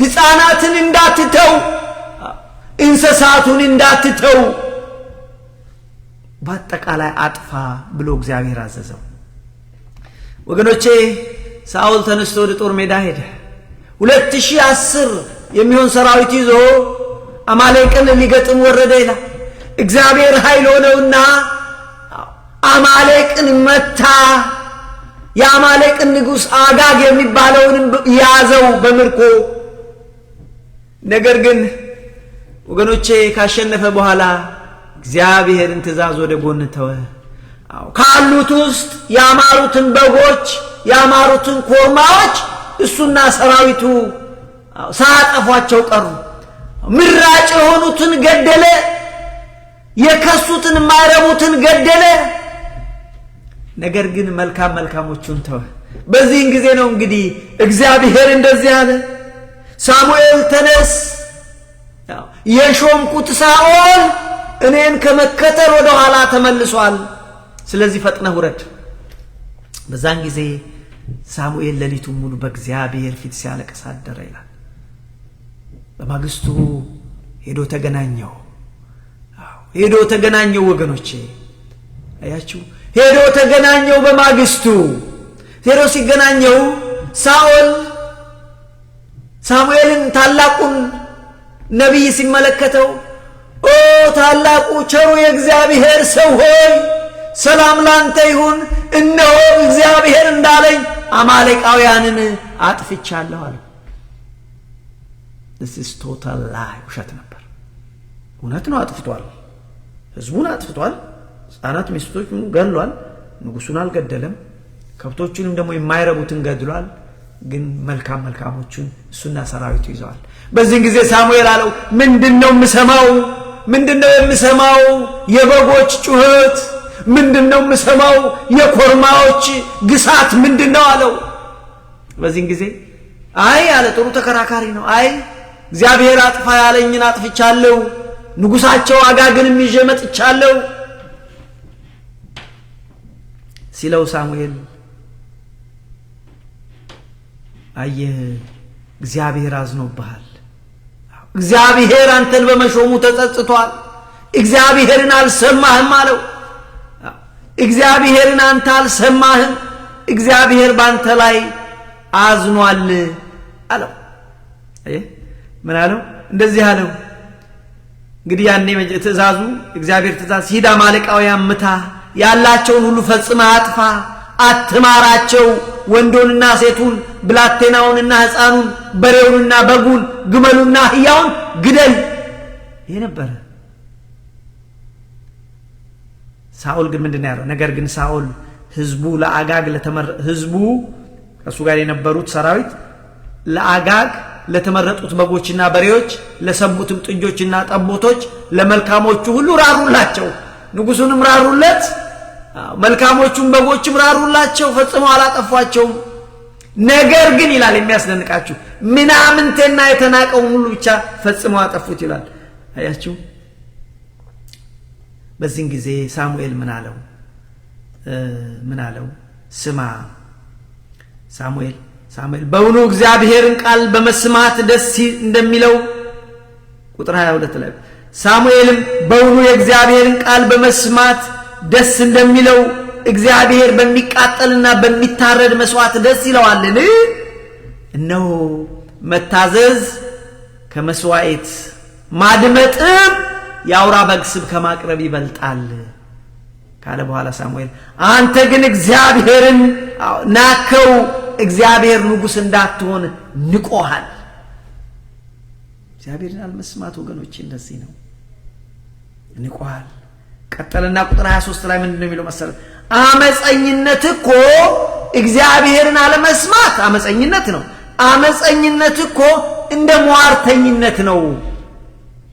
ሕፃናትን እንዳትተው፣ እንስሳቱን እንዳትተው፣ በአጠቃላይ አጥፋ ብሎ እግዚአብሔር አዘዘው። ወገኖቼ ሳኦል ተነስቶ ወደ ጦር ሜዳ ሄደ። 2010 የሚሆን ሰራዊት ይዞ አማሌቅን ሊገጥም ወረደ ይላል። እግዚአብሔር ኃይል ሆነውና አማሌቅን መታ። የአማሌቅን ንጉሥ አጋግ የሚባለውን ያዘው በምርኮ። ነገር ግን ወገኖቼ ካሸነፈ በኋላ እግዚአብሔርን ትእዛዝ ወደ ጎን ተወ። ካሉት ውስጥ ያማሩትን በጎች ያማሩትን ኮርማዎች እሱና ሰራዊቱ ሳያጠፏቸው ቀሩ። ምራጭ የሆኑትን ገደለ፣ የከሱትን የማይረቡትን ገደለ። ነገር ግን መልካሞቹን ተወ። በዚህን ጊዜ ነው እንግዲህ እግዚአብሔር እንደዚህ አለ፣ ሳሙኤል ተነስ፣ የሾምኩት ሳኦል እኔን ከመከተል ወደ ኋላ ተመልሷል። ስለዚህ ፈጥነህ ውረድ። በዛን ጊዜ ሳሙኤል ሌሊቱን ሙሉ በእግዚአብሔር ፊት ሲያለቅስ አደረ ይላል። በማግስቱ ሄዶ ተገናኘው። ወገኖቼ አያችሁ፣ ሄዶ ተገናኘው። በማግስቱ ሄዶ ሲገናኘው ሳሙኤልን ታላቁን ነቢይ ሲመለከተው፣ ኦ ታላቁ ቸሩ የእግዚአብሔር ሰው ሆይ ሰላም ላንተ ይሁን፣ እነሆ እግዚአብሔር እንዳለኝ አማሌቃውያንን አጥፍቻለሁ አለ። this is total lie። ውሸት ነበር። እውነት ነው፣ አጥፍቷል። ህዝቡን አጥፍቷል። ሕፃናት ሚስቶቹን ገድሏል። ንጉሱን አልገደለም። ከብቶቹንም ደግሞ የማይረቡትን ገድሏል። ግን መልካሞቹን እሱና ሰራዊቱ ይዘዋል። በዚህ ጊዜ ሳሙኤል አለው፣ ምንድነው የምሰማው? የበጎች ጩኸት ምንድነው የምሰማው? የኮርማዎች ግሳት ምንድነው አለው። በዚህ ጊዜ አይ አለ፣ ጥሩ ተከራካሪ ነው። አይ እግዚአብሔር አጥፋ ያለኝን አጥፍቻለሁ፣ ንጉሳቸው አጋግንም ይዤ መጥቻለሁ ሲለው ሳሙኤል አየህ፣ እግዚአብሔር አዝኖብሃል። እግዚአብሔር አንተን በመሾሙ ተጸጽቷል። እግዚአብሔርን አልሰማህም አለው። እግዚአብሔርን አንተ አልሰማህም፣ እግዚአብሔር ባንተ ላይ አዝኗል አለው። ምን አለው? እንደዚህ አለው። እንግዲህ ያኔ ትእዛዙ እግዚአብሔር ትእዛዝ፣ ሂድ አማሌቃውያን ምታ፣ ያላቸውን ሁሉ ፈጽመህ አጥፋ፣ አትማራቸው፣ ወንዶንና ሴቱን፣ ብላቴናውንና ሕፃኑን፣ በሬውንና በጉን፣ ግመሉና አህያውን ግደል። ይሄ ነበረ። ሳኦል ግን ምንድን ያለው? ነገር ግን ሳኦል ህዝቡ ከእሱ ጋር የነበሩት ሰራዊት ለአጋግ ለተመረጡት በጎችና በሬዎች ለሰሙትም ጥጆችና ጠቦቶች ለመልካሞቹ ሁሉ ራሩላቸው ንጉሱንም ራሩለት መልካሞቹም በጎችም ራሩላቸው ፈጽመው አላጠፏቸውም ነገር ግን ይላል የሚያስደንቃችሁ ምናምንቴና የተናቀው ሁሉ ብቻ ፈጽመው አጠፉት ይላል አያችሁ በዚህ ጊዜ ሳሙኤል ምን አለው ስማ ሳሙኤል በእውኑ እግዚአብሔርን ቃል በመስማት ደስ እንደሚለው ቁጥር 22 ላይ ሳሙኤልም በእውኑ የእግዚአብሔርን ቃል በመስማት ደስ እንደሚለው እግዚአብሔር በሚቃጠልና በሚታረድ መስዋዕት ደስ ይለዋልን እነሆ መታዘዝ ከመስዋዕት ማድመጥም የአውራ በግ ስብ ከማቅረብ ይበልጣል ካለ በኋላ ሳሙኤል አንተ ግን እግዚአብሔርን ናከው እግዚአብሔር ንጉስ እንዳትሆን ንቆሃል እግዚአብሔርን አልመስማት ወገኖቼ እንደዚህ ነው ንቆሃል ቀጠለና ቁጥር 23 ላይ ምንድነው የሚለው መሰለ አመፀኝነት እኮ እግዚአብሔርን አለመስማት አመፀኝነት ነው አመፀኝነት እኮ እንደ ሟርተኝነት ነው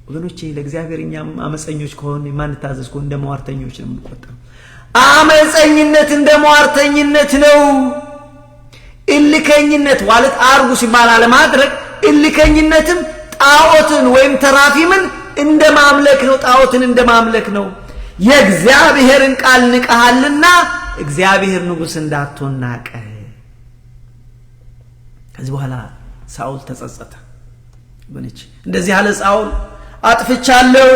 ወገኖቼ ለእግዚአብሔር እኛም አመፀኞች ከሆነ ማንታዘዝ ከሆነ እንደ ሟርተኞች ነው የምንቆጠረው አመፀኝነት እንደ ሟርተኝነት ነው እልከኝነት ማለት አርጉ ሲባል አለማድረግ እልከኝነትም ጣዖትን ወይም ተራፊምን እንደ ማምለክ ነው ጣዖትን እንደ ማምለክ ነው የእግዚአብሔርን ቃል ንቀሃልና እግዚአብሔር ንጉስ እንዳትሆን ናቀ ከዚህ በኋላ ሳኦል ተጸጸተ ወንጭ እንደዚህ ያለ ሳኦል አጥፍቻለሁ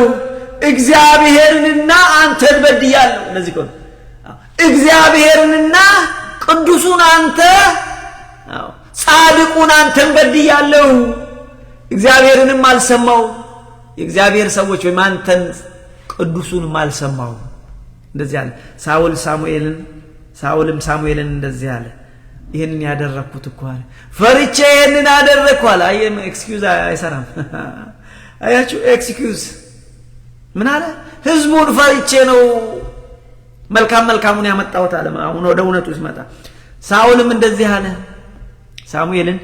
እግዚአብሔርንና አንተን በድያለሁ እንደዚህ ቆም እግዚአብሔርንና ቅዱሱን አንተ ጻድቁን አንተን በድያለሁ እግዚአብሔርንም አልሰማው የእግዚአብሔር ሰዎች ወይ ማንተን ቅዱሱንም አልሰማው እንደዚህ ያለ ሳኦልም ሳሙኤልን እንደዚህ ያለ ይሄንን ያደረኩት እኮ አለ ፈርቼ ይሄንን አደረኩ አለ አየም ኤክስኪዩዝ አይሰራም አያችሁ ኤክስኪዩዝ ምን አለ ህዝቡን ፈርቼ ነው መልካሙን ያመጣሁት አለ አሁን ወደ እውነቱ ሲመጣ ሳኦልም እንደዚህ አለ ሳሙኤልን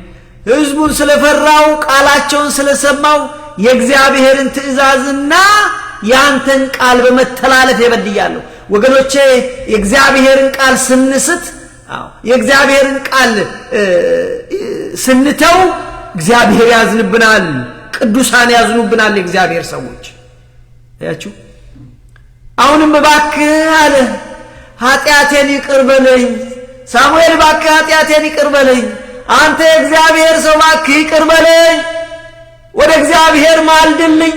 ህዝቡን ስለፈራው ቃላቸውን ስለሰማው የእግዚአብሔርን ትእዛዝና ያንተን ቃል በመተላለፍ ይበድያለሁ ወገኖቼ የእግዚአብሔርን ቃል ስንስት የእግዚአብሔርን ቃል ስንተው እግዚአብሔር ያዝንብናል ቅዱሳን ያዝኑብናል የእግዚአብሔር ሰዎች አያችሁ አሁንም እባክህ አለ ኃጢአቴን ይቅር በለኝ ሳሙኤል እባክህ ኃጢአቴን ይቅር በለኝ አንተ የእግዚአብሔር ሰው እባክህ ይቅር በለኝ ወደ እግዚአብሔር ማልድልኝ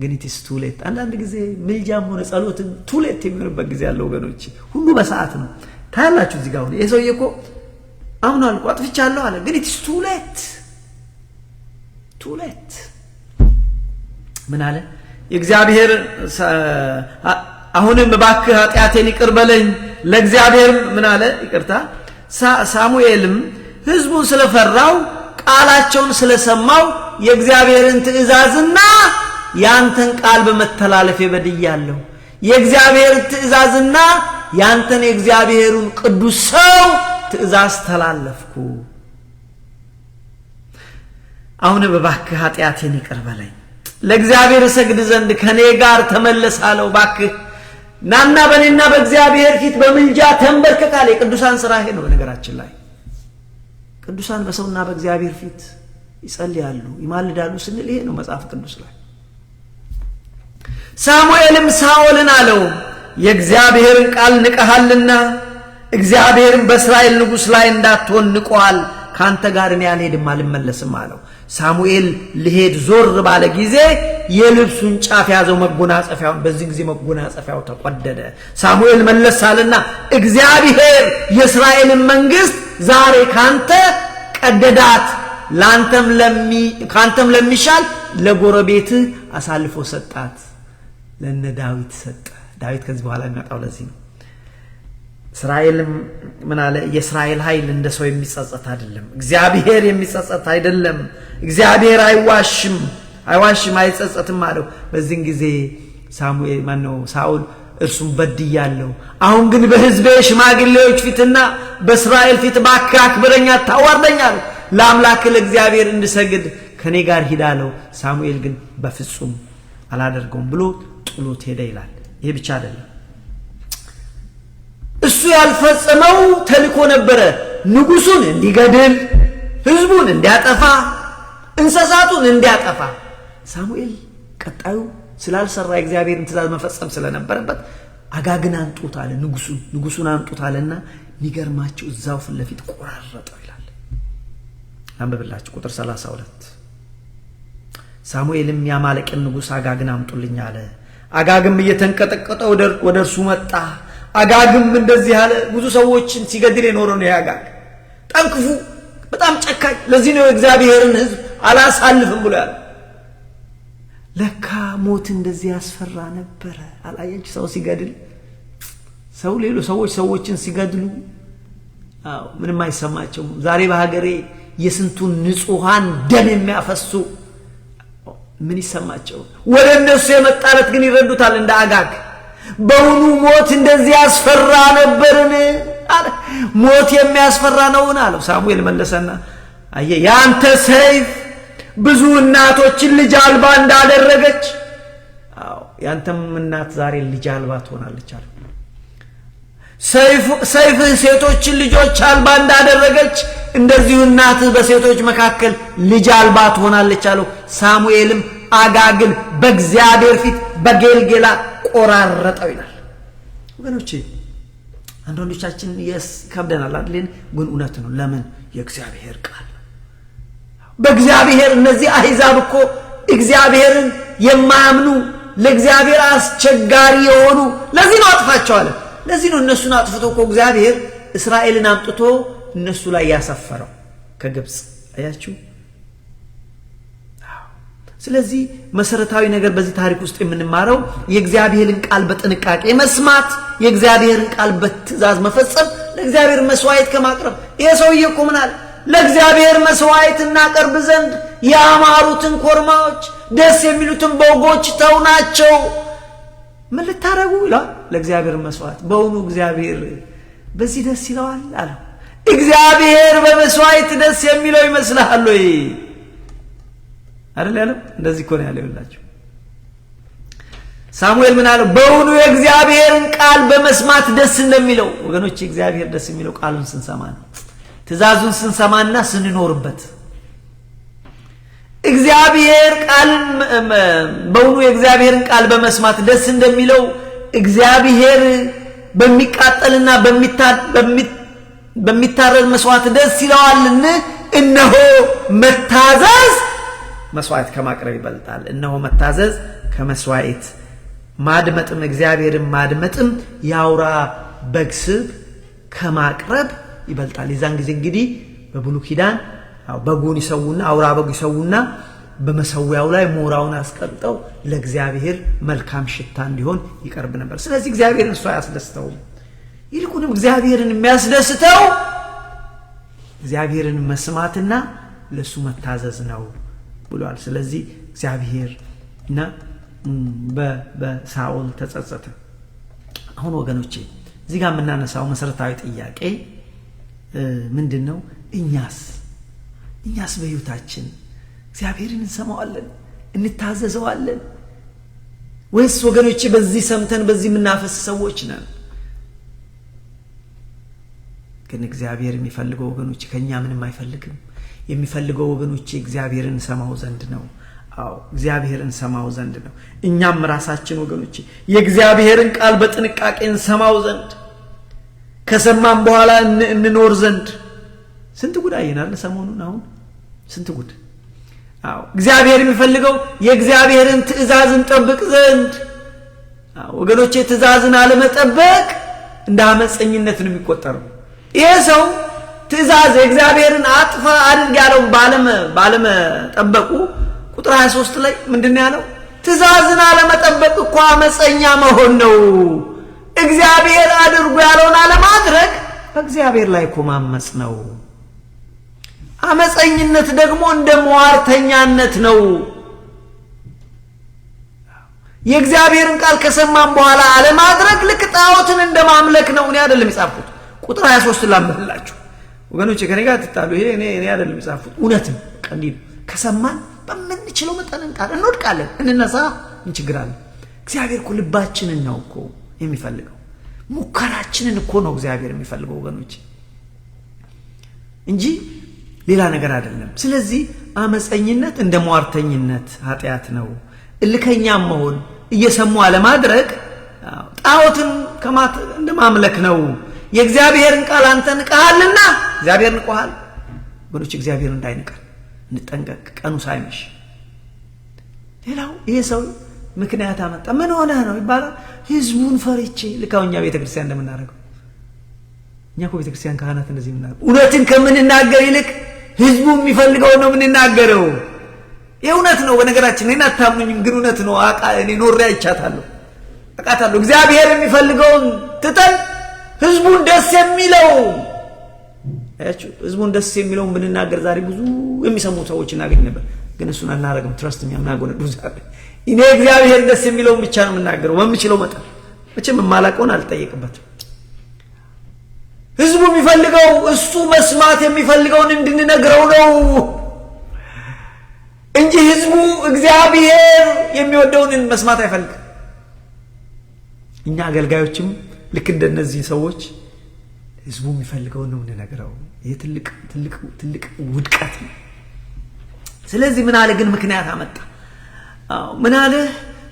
ግን ኢትስ ቱ ሌት አንዳንድ ጊዜ ምልጃም ሆነ ጸሎትን ቱ ሌት የሚሆንበት ጊዜ ያለው ወገኖች ሁሉ በሰዓት ነው ታያላችሁ እዚህ ጋር ይሄ ሰውዬ እኮ አሁን አልቆ አጥፍቻለሁ አለ ግን ኢትስ ቱ ሌት ምን አለ የእግዚአብሔር አሁንም እባክህ ኃጢአቴን ይቅር በለኝ ለእግዚአብሔር ምን አለ ይቅርታ ሳሙኤልም ህዝቡን ስለፈራው ቃላቸውን ስለሰማው የእግዚአብሔርን ትእዛዝና ያንተን ቃል በመተላለፍ ይበድያለሁ የእግዚአብሔርን ትእዛዝና ያንተን የእግዚአብሔርን ቅዱስ ሰው ትእዛዝ ተላለፍኩ አሁን እባክህ ኃጢአቴን ይቅር በለኝ ለእግዚአብሔር ሰግድ ዘንድ ከኔ ጋር ተመለሳለሁ ባክህ ናና በኔና በእግዚአብሔር ፊት በመንጃ ተንበርከካለ የቅዱሳን ሥራ ይሄ ነው በነገራችን ላይ ቅዱሳን በሰውና በእግዚአብሔር ፊት ይጸልያሉ ይማልዳሉ ስንል ይሄ ነው መጽሐፍ ቅዱስ ላይ ሳሙኤልም ሳኦልን አለው የእግዚአብሔርን ቃል ንቀሃልና እግዚአብሔርን በእስራኤል ንጉስ ላይ እንዳትሆን ንቆሃል ካንተ ጋር እኔ አልሄድም አልመለስም አለው ሳሙኤል ሊሄድ ዞር ባለ ጊዜ የልብሱን ጫፍ ያዘው መጎናጸፊያውን በዚህ ጊዜ መጎናጸፊያው ተቀደደ ሳሙኤል መለሳልና እግዚአብሔር የእስራኤልን መንግስት ዛሬ ካንተ ቀደዳት ካንተም ለሚሻል ለጎረቤት አሳልፎ ሰጣት ለነ ዳዊት ሰጠ ዳዊት ከዚህ በኋላ የሚመጣው ለዚህ ነው እስራኤል ምን አለ የእስራኤል ኃይል እንደ ሰው የሚጸጸት አይደለም እግዚአብሔር የሚጸጸት አይደለም እግዚአብሔር አይዋሽም አይጸጸትም አለው በዚህ ጊዜ ሳሙኤል ሳኦል እርሱም በድያለሁ አሁን ግን በሕዝቤ ሽማግሌዎች ፊትና በእስራኤል ፊት ባክህ አክብረኝ አታዋርደኝ አለ ለአምላክ ለእግዚአብሔር እንድሰግድ ከኔ ጋር ሂድ አለው። ሳሙኤል ግን በፍጹም አላደርገውም ብሎ ጥሎት ሄደ ይላል። ይሄ ብቻ አይደለም፣ እሱ ያልፈጸመው ተልኮ ነበረ። ንጉሱን እንዲገድል፣ ህዝቡን እንዲያጠፋ፣ እንስሳቱን እንዲያጠፋ። ሳሙኤል ቀጣዩ ስላልሰራ እግዚአብሔርን ትእዛዝ መፈጸም ስለነበረበት አጋግን አንጡት አለ። ንጉሱን አንጡት አለና የሚገርማችሁ እዛው ፊት ለፊት ቆራረጠው ይላል። አንብብላችሁ ቁጥር 32 ሳሙኤልም ያማለቅን ንጉስ አጋግን አምጡልኝ አለ። አጋግም እየተንቀጠቀጠ ወደ እርሱ መጣ። አጋግም እንደዚህ አለ። ብዙ ሰዎችን ሲገድል የኖረው ነው ያጋግ። ጠንክፉ፣ በጣም ጨካኝ። ለዚህ ነው እግዚአብሔርን ህዝብ አላሳልፍም ብሎ ያለ። ለካ ሞት እንደዚህ ያስፈራ ነበረ። አላየች ሰው ሲገድል፣ ሰው ሌሎች ሰዎችን ሲገድሉ ምንም አይሰማቸውም። ዛሬ በሀገሬ የስንቱን ንጹሃን ደም የሚያፈሱ ምን ይሰማቸው? ወደ እነሱ የመጣለት ግን ይረዱታል እንደ አጋግ። በውኑ ሞት እንደዚህ ያስፈራ ነበርን? ሞት የሚያስፈራ ነውን አለው። ሳሙኤል መለሰና አየ ያንተ ሰይፍ ብዙ እናቶችን ልጅ አልባ እንዳደረገች፣ ያንተም እናት ዛሬ ልጅ አልባ ትሆናለች አለ። ሰይፍህ ሴቶችን ልጆች አልባ እንዳደረገች እንደዚሁ እናትህ በሴቶች መካከል ልጅ አልባ ትሆናለች አለው። ሳሙኤልም አጋግን በእግዚአብሔር ፊት በጌልጌላ ቆራረጠው ይላል። ወገኖቼ አንዳንዶቻችን ከብደናል አይደል? ግን እውነት ነው። ለምን? የእግዚአብሔር ቃል በእግዚአብሔር እነዚህ አሕዛብ እኮ እግዚአብሔርን የማያምኑ ለእግዚአብሔር አስቸጋሪ የሆኑ ለዚህ ነው አጥፋቸዋል። ለዚህ ነው እነሱን አጥፍቶ እኮ እግዚአብሔር እስራኤልን አምጥቶ እነሱ ላይ ያሰፈረው ከግብጽ። አያችሁ? ስለዚህ መሰረታዊ ነገር በዚህ ታሪክ ውስጥ የምንማረው የእግዚአብሔርን ቃል በጥንቃቄ መስማት፣ የእግዚአብሔርን ቃል በትእዛዝ መፈጸም፣ ለእግዚአብሔር መስዋዕት ከማቅረብ። ይሄ ሰውዬ እኮ ምን አለ? ለእግዚአብሔር መስዋዕት እናቀርብ ዘንድ ያማሩትን ኮርማዎች ደስ የሚሉትን በጎች ተውናቸው። ምን ልታረጉ ይላል? ለእግዚአብሔር መስዋዕት። በእውኑ እግዚአብሔር በዚህ ደስ ይለዋል አለው። እግዚአብሔር በመስዋዕት ደስ የሚለው ይመስልሃል ወይ? አይደል ያለው? እንደዚህ እኮ ነው ያለው። ይላችሁ ሳሙኤል ምን አለው? በእውኑ የእግዚአብሔርን ቃል በመስማት ደስ እንደሚለው። ወገኖች እግዚአብሔር ደስ የሚለው ቃሉን ስንሰማ ነው፣ ትእዛዙን ስንሰማና ስንኖርበት። እግዚአብሔር ቃልን በእውኑ የእግዚአብሔርን ቃል በመስማት ደስ እንደሚለው እግዚአብሔር በሚቃጠልና በሚታረድ መስዋዕት ደስ ይለዋልን? እነሆ መታዘዝ መስዋዕት ከማቅረብ ይበልጣል። እነሆ መታዘዝ ከመስዋዕት ማድመጥም እግዚአብሔርን ማድመጥም የአውራ በግ ስብ ከማቅረብ ይበልጣል። የዛን ጊዜ እንግዲህ በብሉይ ኪዳን በጉን ይሰውና አውራ በግ ይሰውና በመሰዊያው ላይ ሞራውን አስቀምጠው ለእግዚአብሔር መልካም ሽታ እንዲሆን ይቀርብ ነበር። ስለዚህ እግዚአብሔርን እሱ አያስደስተውም። ይልቁንም እግዚአብሔርን የሚያስደስተው እግዚአብሔርን መስማትና ለሱ መታዘዝ ነው ብሏል። ስለዚህ እግዚአብሔር እና በሳኦል ተጸጸተ። አሁን ወገኖቼ እዚህ ጋር የምናነሳው መሰረታዊ ጥያቄ ምንድነው? እኛስ በህይወታችን እግዚአብሔርን እንሰማዋለን፣ እንታዘዘዋለን ወይስ ወገኖቼ በዚህ ሰምተን በዚህ የምናፈስ ሰዎች ነን? ግን እግዚአብሔር የሚፈልገው ወገኖቼ ከኛ ምንም አይፈልግም። የሚፈልገው ወገኖቼ እግዚአብሔርን ሰማው ዘንድ ነው። እግዚአብሔርን ሰማው ዘንድ ነው። እኛም ራሳችን ወገኖቼ የእግዚአብሔርን ቃል በጥንቃቄ እንሰማው ዘንድ፣ ከሰማን በኋላ እንኖር ዘንድ። ስንት ጉድ አይናል ሰሞኑን። አሁን ስንት ጉድ። እግዚአብሔር የሚፈልገው የእግዚአብሔርን ትእዛዝ እንጠብቅ ዘንድ። ወገኖቼ ትእዛዝን አለመጠበቅ እንደ አመፀኝነት ነው የሚቆጠረው። ይሄ ሰው ትእዛዝ እግዚአብሔርን አጥፋ አድርግ ያለው ባለመ ጠበቁ ቁጥር 23 ላይ ምንድነው ያለው? ትእዛዝን አለመጠበቅ እኮ አመፀኛ መሆን ነው። እግዚአብሔር አድርጉ ያለውን አለማድረግ በእግዚአብሔር ላይ እኮ ማመጽ ነው። አመፀኝነት ደግሞ እንደ ሟርተኛነት ነው። የእግዚአብሔርን ቃል ከሰማን በኋላ አለማድረግ ልክ ጣዖትን እንደማምለክ ነው። እኔ አይደለም የጻፍኩት፣ ቁጥር 23 ላምብላችሁ ወገኖች ከኔ ጋር ተጣሉ። ይሄ እኔ አይደለም የጻፍኩት እውነት ነው። ቀንዲ ከሰማን በምንችለው መጠን እንወድቃለን፣ እንነሳ፣ እንችግራለን። እግዚአብሔር እኮ ልባችንን ነው እኮ የሚፈልገው። ሙከራችንን እኮ ነው እግዚአብሔር የሚፈልገው ወገኖች እንጂ ሌላ ነገር አይደለም። ስለዚህ አመፀኝነት እንደ ሟርተኝነት ኃጢአት ነው። እልከኛም መሆን እየሰሙ አለማድረግ ጣዖትን እንደማምለክ ነው። የእግዚአብሔርን ቃል አንተ ንቀሃልና እግዚአብሔር ንቆሃል። ወገኖች እግዚአብሔር እንዳይንቀን እንጠንቀቅ፣ ቀኑ ሳይመሽ። ሌላው ይሄ ሰው ምክንያት አመጣ። ምን ሆነ ነው ይባላል? ህዝቡን ፈርቼ። ልካውኛ ቤተክርስቲያን እንደምናደርገው እኛ እኮ ቤተክርስቲያን ካህናት እንደዚህ ምናደርገው እውነትን ከምንናገር ይልቅ ህዝቡ የሚፈልገው ነው የምንናገረው። የእውነት ነው። በነገራችን እኔን አታምኑኝም፣ ግን እውነት ነው። እኔ ኖሬ አይቻታለሁ፣ አውቃታለሁ። እግዚአብሔር የሚፈልገውን ትተን ህዝቡን ደስ የሚለው አያችሁ፣ ህዝቡን ደስ የሚለውን ብንናገር ዛሬ ብዙ የሚሰሙ ሰዎች እናገኝ ነበር። ግን እሱን አናረግም። ትረስት ኛ ምናጎነዱ ዛሬ እኔ እግዚአብሔር ደስ የሚለውን ብቻ ነው የምናገረው በምችለው መጠን። መቼም የማላውቀውን አልጠየቅበትም። ህዝቡ የሚፈልገው እሱ መስማት የሚፈልገውን እንድንነግረው ነው እንጂ ህዝቡ እግዚአብሔር የሚወደውን መስማት አይፈልግም። እኛ አገልጋዮችም ልክ እንደነዚህ ሰዎች ህዝቡ የሚፈልገውን ነው የምንነግረው። ይሄ ትልቅ ውድቀት ነው። ስለዚህ ምን አለ ግን ምክንያት አመጣ። ምን አለ?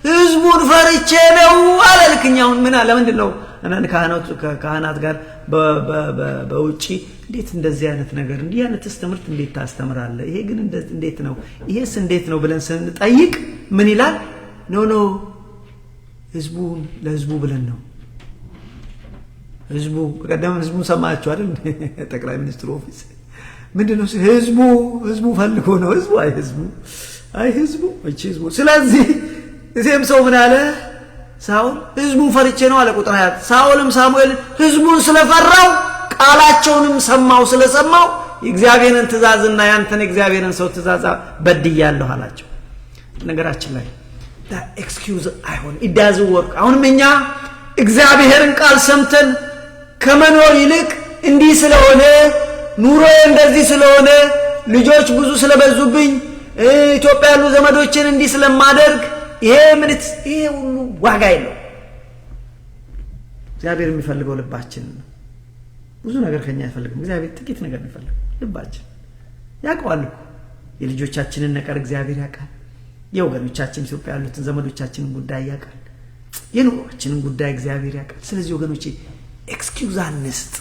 ህዝቡን ፈርቼ ነው አለ። ልክኛውን ምን አለ? ምንድነው እናን ካህናት ጋር በውጪ እንዴት እንደዚህ አይነት ነገር እንዲህ አይነትስ ትምህርት እንዴት ታስተምራለህ? ይሄ ግን እንዴት ነው? ይሄስ እንዴት ነው ብለን ስንጠይቅ ምን ይላል? ኖ ለህዝቡ ብለን ነው። ህዝቡ በቀደም ህዝቡን ሰማችሁ አይደል? ጠቅላይ ሚኒስትሩ ኦፊስ ምንድነው ህዝቡ ፈልጎ ነው። ህዝቡ ስለዚህ እዚህም ሰው ምን አለ? ሳኦል ህዝቡን ፈርቼ ነው አለ። ቁጥር 20 ሳኦልም ሳሙኤል ህዝቡን ስለፈራው ቃላቸውንም ስለሰማው የእግዚአብሔርን ትእዛዝና ያንተን የእግዚአብሔርን ሰው ትእዛዝ በድያለሁ አላቸው። ነገራችን ላይ ኤክስኪውዝ አይሆን it doesn't work። አሁንም እኛ እግዚአብሔርን ቃል ሰምተን ከመኖር ይልቅ እንዲህ ስለሆነ ኑሮ እንደዚህ ስለሆነ ልጆች ብዙ ስለበዙብኝ ኢትዮጵያ ያሉ ዘመዶችን እንዲህ ስለማደርግ ይሄ ሁሉ ዋጋ የለው። እግዚአብሔር የሚፈልገው ልባችን ነው። ብዙ ነገር ከኛ አይፈልግም። እግዚአብሔር ጥቂት ነገር የሚፈልገው ልባችን። ያውቀዋል እኮ የልጆቻችንን ነገር እግዚአብሔር ያውቃል። የወገኖቻችን ኢትዮጵያ ያሉትን ዘመዶቻችንን ጉዳይ ያውቃል። የኑሮአችንን ጉዳይ እግዚአብሔር ያውቃል። ስለዚህ ወገኖቼ ኤክስኪውዝ አንስጥ፣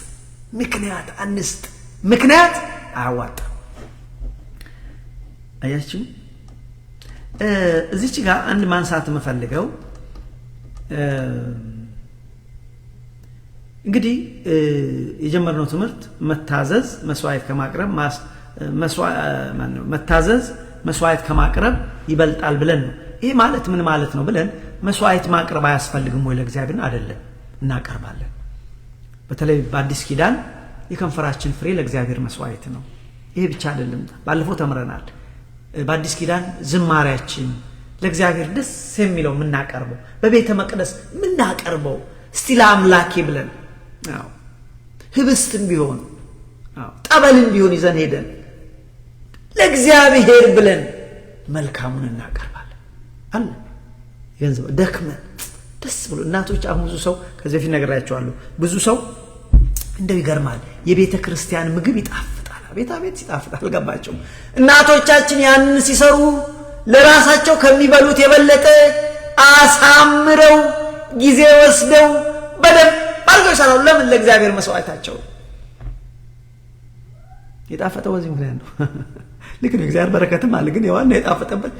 ምክንያት አንስጥ። ምክንያት አያዋጣም። አያችሁ እዚች ጋር አንድ ማንሳት የምፈልገው እንግዲህ የጀመርነው ትምህርት መታዘዝ መስዋዕት ከማቅረብ መታዘዝ መስዋዕት ከማቅረብ ይበልጣል ብለን ነው። ይሄ ማለት ምን ማለት ነው ብለን መስዋዕት ማቅረብ አያስፈልግም ወይ ለእግዚአብሔር? አይደለም፣ እናቀርባለን። በተለይ በአዲስ ኪዳን የከንፈራችን ፍሬ ለእግዚአብሔር መስዋዕት ነው። ይሄ ብቻ አይደለም፣ ባለፈው ተምረናል። በአዲስ ኪዳን ዝማሬያችን ለእግዚአብሔር ደስ የሚለው የምናቀርበው በቤተ መቅደስ የምናቀርበው እስቲ ለአምላኬ ብለን ህብስትን ቢሆን ጠበልን ቢሆን ይዘን ሄደን ለእግዚአብሔር ብለን መልካሙን እናቀርባለን አለ። ገንዘብ ደክመን ደስ ብሎ እናቶች አሁን ብዙ ሰው ከዚህ በፊት ነግሬያቸዋለሁ። ብዙ ሰው እንደው ይገርማል፣ የቤተ ክርስቲያን ምግብ ይጣፍጣል። ቤት ይጣፍጣል። አልገባቸውም። እናቶቻችን ያንን ሲሰሩ ለራሳቸው ከሚበሉት የበለጠ አሳምረው ጊዜ ወስደው በደንብ አድርገው ይሰራሉ። ለምን? ለእግዚአብሔር መስዋዕታቸው የጣፈጠው በዚህ ምክንያት ነው። ልክ ነው። እግዚአብሔር በረከትም አለ፣ ግን የዋና የጣፈጠበት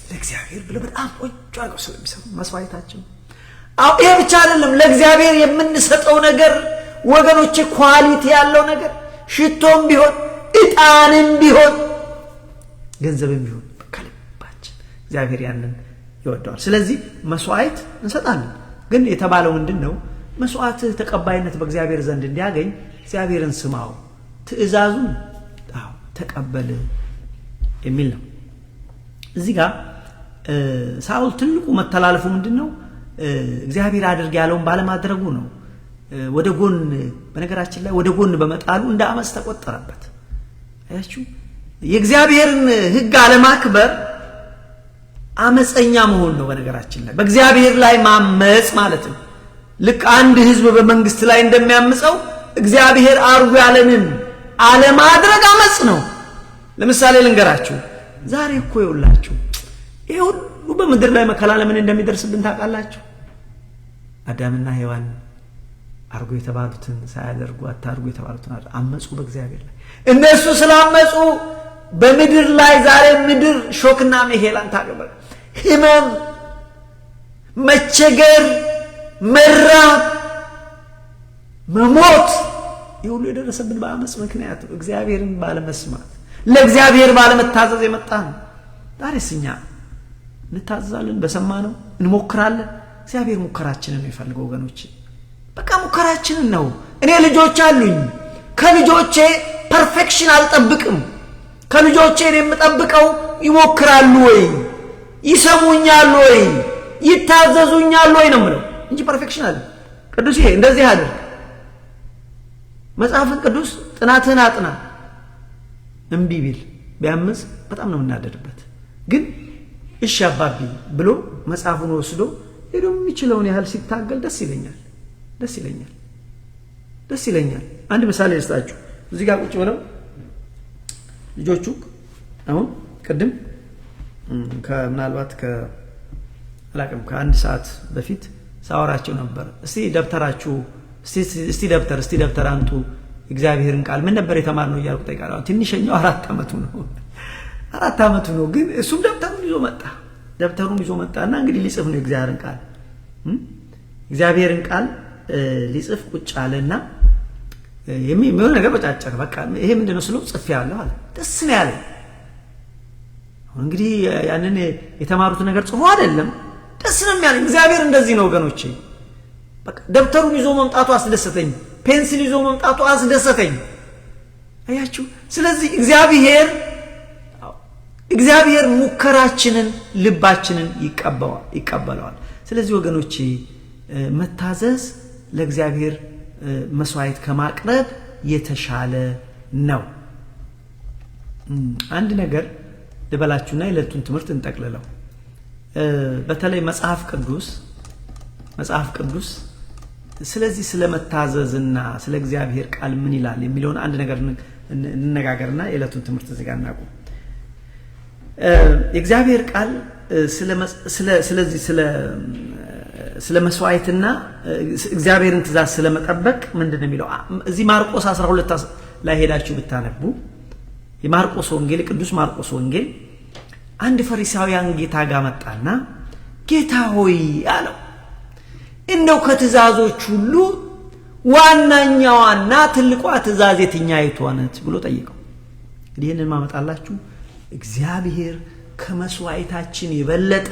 ለእግዚአብሔር ብለው በጣም ቆንጆ አድርገው ስለሚሰሩ መስዋዕታቸው። ይሄ ብቻ አይደለም። ለእግዚአብሔር የምንሰጠው ነገር ወገኖቼ ኳሊቲ ያለው ነገር ሽቶም ቢሆን ዕጣንም ቢሆን ገንዘብም ቢሆን ከልባችን እግዚአብሔር ያንን ይወደዋል። ስለዚህ መስዋዕት እንሰጣለን። ግን የተባለው ምንድነው? መስዋዕት ተቀባይነት በእግዚአብሔር ዘንድ እንዲያገኝ እግዚአብሔርን ስማው፣ ትእዛዙን ተቀበል የሚል ነው። እዚህ ጋር ሳኦል ትልቁ መተላለፉ ምንድነው? እግዚአብሔር አድርግ ያለውን ባለማድረጉ ነው። ወደ ጎን በነገራችን ላይ ወደ ጎን በመጣሉ እንደ አመጽ ተቆጠረበት። አያችሁ የእግዚአብሔርን ሕግ አለማክበር አመፀኛ መሆን ነው። በነገራችን ላይ በእግዚአብሔር ላይ ማመጽ ማለት ነው። ልክ አንድ ህዝብ በመንግስት ላይ እንደሚያምጸው እግዚአብሔር አርጉ ያለንን አለማድረግ አመጽ ነው። ለምሳሌ ልንገራችሁ። ዛሬ እኮ ይውላችሁ ይሄ ሁሉ በምድር ላይ መከራ ለምን እንደሚደርስብን ታውቃላችሁ? አዳምና ሔዋን አርጉ የተባሉትን ሳያደርጉ አታርጉ የተባሉትን አመጹ በእግዚአብሔር ላይ። እነሱ ስላመጹ በምድር ላይ ዛሬ ምድር ሾክና መሄላን ታገበረ ህመም፣ መቸገር፣ መራብ፣ መሞት ይሁሉ የደረሰብን በአመጽ ምክንያት እግዚአብሔርን ባለመስማት ለእግዚአብሔር ባለመታዘዝ የመጣ ነው። ዛሬስ እኛ እንታዘዛለን፣ በሰማነው እንሞክራለን። እግዚአብሔር ሙከራችንን ነው የሚፈልገው ወገኖቼ። በቃ ሙከራችንን ነው። እኔ ልጆች አሉኝ። ከልጆቼ ፐርፌክሽን አልጠብቅም። ከልጆቼ የምጠብቀው ይሞክራሉ ወይ፣ ይሰሙኛል ወይ፣ ይታዘዙኛል ወይ ነው የምለው እንጂ ፐርፌክሽን አለ። ቅዱስ ይሄ እንደዚህ አድርግ፣ መጽሐፍን ቅዱስ ጥናትህን አጥና እምቢ ቢል ቢያምጽ በጣም ነው የምናደድበት። ግን እሺ አባቢ ብሎ መጽሐፉን ወስዶ ሄዶ የሚችለውን ያህል ሲታገል ደስ ይለኛል፣ ደስ ይለኛል፣ ደስ ይለኛል። አንድ ምሳሌ ልስጣችሁ። እዚህ ጋር ቁጭ ብለው ልጆቹ አሁን ቅድም ምናልባት አላቅም ከአንድ ሰዓት በፊት ሳወራቸው ነበር። እስቲ ደብተር አንጡ እግዚአብሔርን ቃል ምን ነበር የተማርነው እያልኩ ጠይቃለሁ። ትንሽኛው 4 ዓመቱ ነው። ግን እሱም ደብተሩን ይዞ መጣና እንግዲህ ሊጽፍ ነው እግዚአብሔርን ቃል ሊጽፍ ቁጭ አለና የሚሆን ነገር በጫጨረ በቃ ይሄ ምንድነው ስለው ጽፌያለሁ አለ። ደስ ነው ያለኝ። እንግዲህ ያንን የተማሩት ነገር ጽፎ አይደለም፣ ደስ ነው ያለኝ። እግዚአብሔር እንደዚህ ነው ወገኖቼ። በቃ ደብተሩን ይዞ መምጣቱ አስደሰተኝ፣ ፔንሲል ይዞ መምጣቱ አስደሰተኝ። አያችሁ። ስለዚህ እግዚአብሔር ሙከራችንን ልባችንን ይቀበለዋል። ስለዚህ ወገኖቼ መታዘዝ ለእግዚአብሔር መስዋዕት ከማቅረብ የተሻለ ነው። አንድ ነገር ልበላችሁና የዕለቱን ትምህርት እንጠቅልለው። በተለይ መጽሐፍ ቅዱስ ስለዚህ ስለመታዘዝና ስለ እግዚአብሔር ቃል ምን ይላል የሚለውን አንድ ነገር እንነጋገርና የዕለቱን ትምህርት እዚህ ጋር እናቁም። የእግዚአብሔር ቃል ስለዚህ ስለ መስዋዕትና እግዚአብሔርን ትእዛዝ ስለመጠበቅ ምንድነው የሚለው? እዚህ ማርቆስ 12 ላይ ሄዳችሁ ብታነቡ የማርቆስ ወንጌል ቅዱስ ማርቆስ ወንጌል አንድ ፈሪሳውያን ጌታ ጋር መጣና ጌታ ሆይ አለው እንደው ከትእዛዞች ሁሉ ዋናኛዋና ትልቋ ትእዛዝ የትኛይቱ ናት ብሎ ጠየቀው። እንግዲህ ይህንን ማመጣላችሁ እግዚአብሔር ከመስዋዕታችን የበለጠ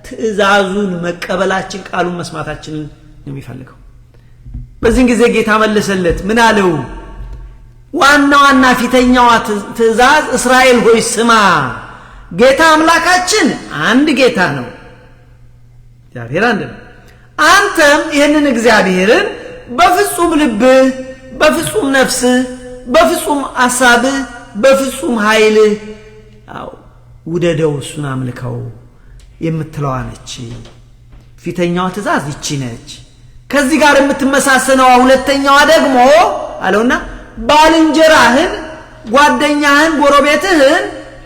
ትእዛዙን መቀበላችን ቃሉን መስማታችንን ነው የሚፈልገው። በዚህ ጊዜ ጌታ መለሰለት ምን አለው? ዋናዋና ፊተኛዋ ትእዛዝ እስራኤል ሆይ ስማ፣ ጌታ አምላካችን አንድ ጌታ ነው፣ እግዚአብሔር አንድ ነው። አንተም ይህንን እግዚአብሔርን በፍጹም ልብህ፣ በፍጹም ነፍስህ፣ በፍጹም ሐሳብህ፣ በፍጹም ኃይልህ ውደደው፣ እሱን አምልከው የምትለዋ ነች። ፊተኛዋ ትእዛዝ ይቺ ነች። ከዚህ ጋር የምትመሳሰነው ሁለተኛዋ ደግሞ አለውና ባልንጀራህን፣ ጓደኛህን፣ ጎረቤትህን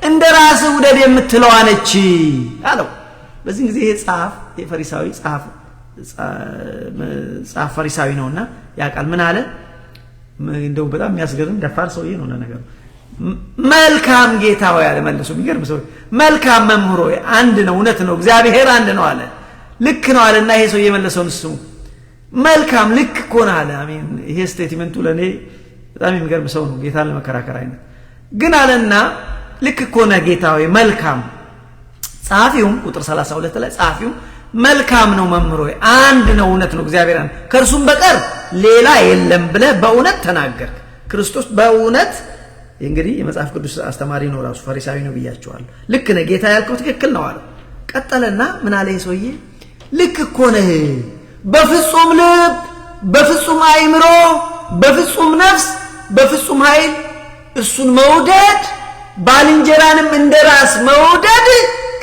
እንደ ራስህ ውደድ የምትለዋ ነች አለው። በዚህ ጊዜ የፈሪሳዊ ጻፍ ፈሪሳዊ ነውና ያ ቃል ምን አለ? እንደው በጣም የሚያስገርም ደፋር ሰውዬ ነው ለነገሩ። መልካም ጌታ ሆይ አለ መልሶ። የሚገርም ሰው። መልካም መምህር ሆይ አንድ ነው፣ እውነት ነው፣ እግዚአብሔር አንድ ነው አለ። ልክ ነው አለና ይሄ ሰው የመለሰውን ስሙ። መልካም ልክ እኮ ነው አለ። አሜን። ይሄ ስቴትመንቱ ለኔ በጣም የሚገርም ሰው ነው፣ ጌታን ለመከራከር አይነት ግን አለና ልክ እኮ ነው ጌታ ሆይ መልካም። ጸሐፊውም ቁጥር 32 ላይ ጸሐፊው መልካም ነው መምህር ሆይ አንድ ነው፣ እውነት ነው፣ እግዚአብሔር አንድ ከእርሱም በቀር ሌላ የለም ብለህ በእውነት ተናገርክ። ክርስቶስ በእውነት እንግዲህ የመጽሐፍ ቅዱስ አስተማሪ ነው፣ ራሱ ፈሪሳዊ ነው ብያቸዋለሁ። ልክ ነህ ጌታ ያልከው ትክክል ነው አለ። ቀጠለና ምን አለ ሰውዬ? ልክ እኮ ነህ፣ በፍጹም ልብ፣ በፍጹም አእምሮ በፍጹም ነፍስ በፍጹም ኃይል እሱን መውደድ ባልንጀራንም እንደራስ መውደድ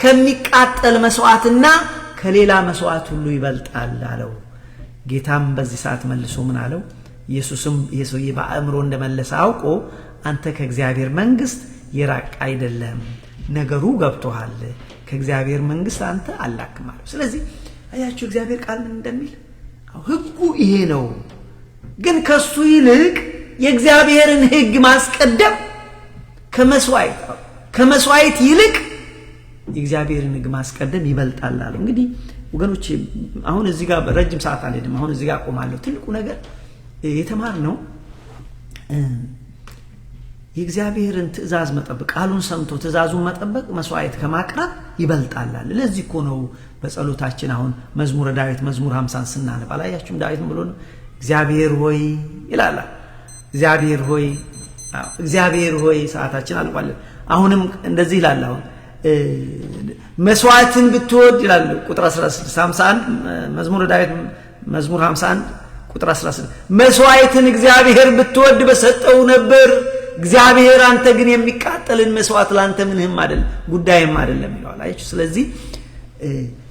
ከሚቃጠል መስዋዕትና ከሌላ መስዋዕት ሁሉ ይበልጣል አለው። ጌታም በዚህ ሰዓት መልሶ ምን አለው? ኢየሱስም የሰውዬ በአእምሮ እንደመለሰ አውቆ አንተ ከእግዚአብሔር መንግስት የራቅ አይደለም፣ ነገሩ ገብቶሃል፣ ከእግዚአብሔር መንግስት አንተ አላክም አለው። ስለዚህ አያችሁ እግዚአብሔር ቃል ምን እንደሚል ህጉ ይሄ ነው። ግን ከሱ ይልቅ የእግዚአብሔርን ህግ ማስቀደም ከመስዋዕት ይልቅ የእግዚአብሔርን ህግ ማስቀደም ይበልጣል አለው። እንግዲህ ወገኖቼ አሁን እዚህ ጋር ረጅም ሰዓት አልሄድም። አሁን እዚህ ጋር ቆማለሁ። ትልቁ ነገር የተማርነው የእግዚአብሔርን ትእዛዝ መጠበቅ፣ ቃሉን ሰምቶ ትእዛዙን መጠበቅ መስዋዕት ከማቅረብ ይበልጣል። ለዚህ እኮ ነው በጸሎታችን አሁን መዝሙረ ዳዊት መዝሙር 50 ስናነብ አላያችሁም? ዳዊትም ብሎ ነው እግዚአብሔር ሆይ ይላል። እግዚአብሔር ሆይ ሰዓታችን አልቋል። አሁንም እንደዚህ ይላል። አሁን መስዋዕትን ብትወድ ይላል ቁጥር 16 51 መዝሙረ ዳዊት መዝሙር 51 ቁጥር 16 መስዋዕትን እግዚአብሔር ብትወድ በሰጠው ነበር፣ እግዚአብሔር አንተ ግን የሚቃጠልን መስዋዕት ላንተ ምንህም አይደለም ጉዳይም አይደለም ይላል። አያችሁ? ስለዚህ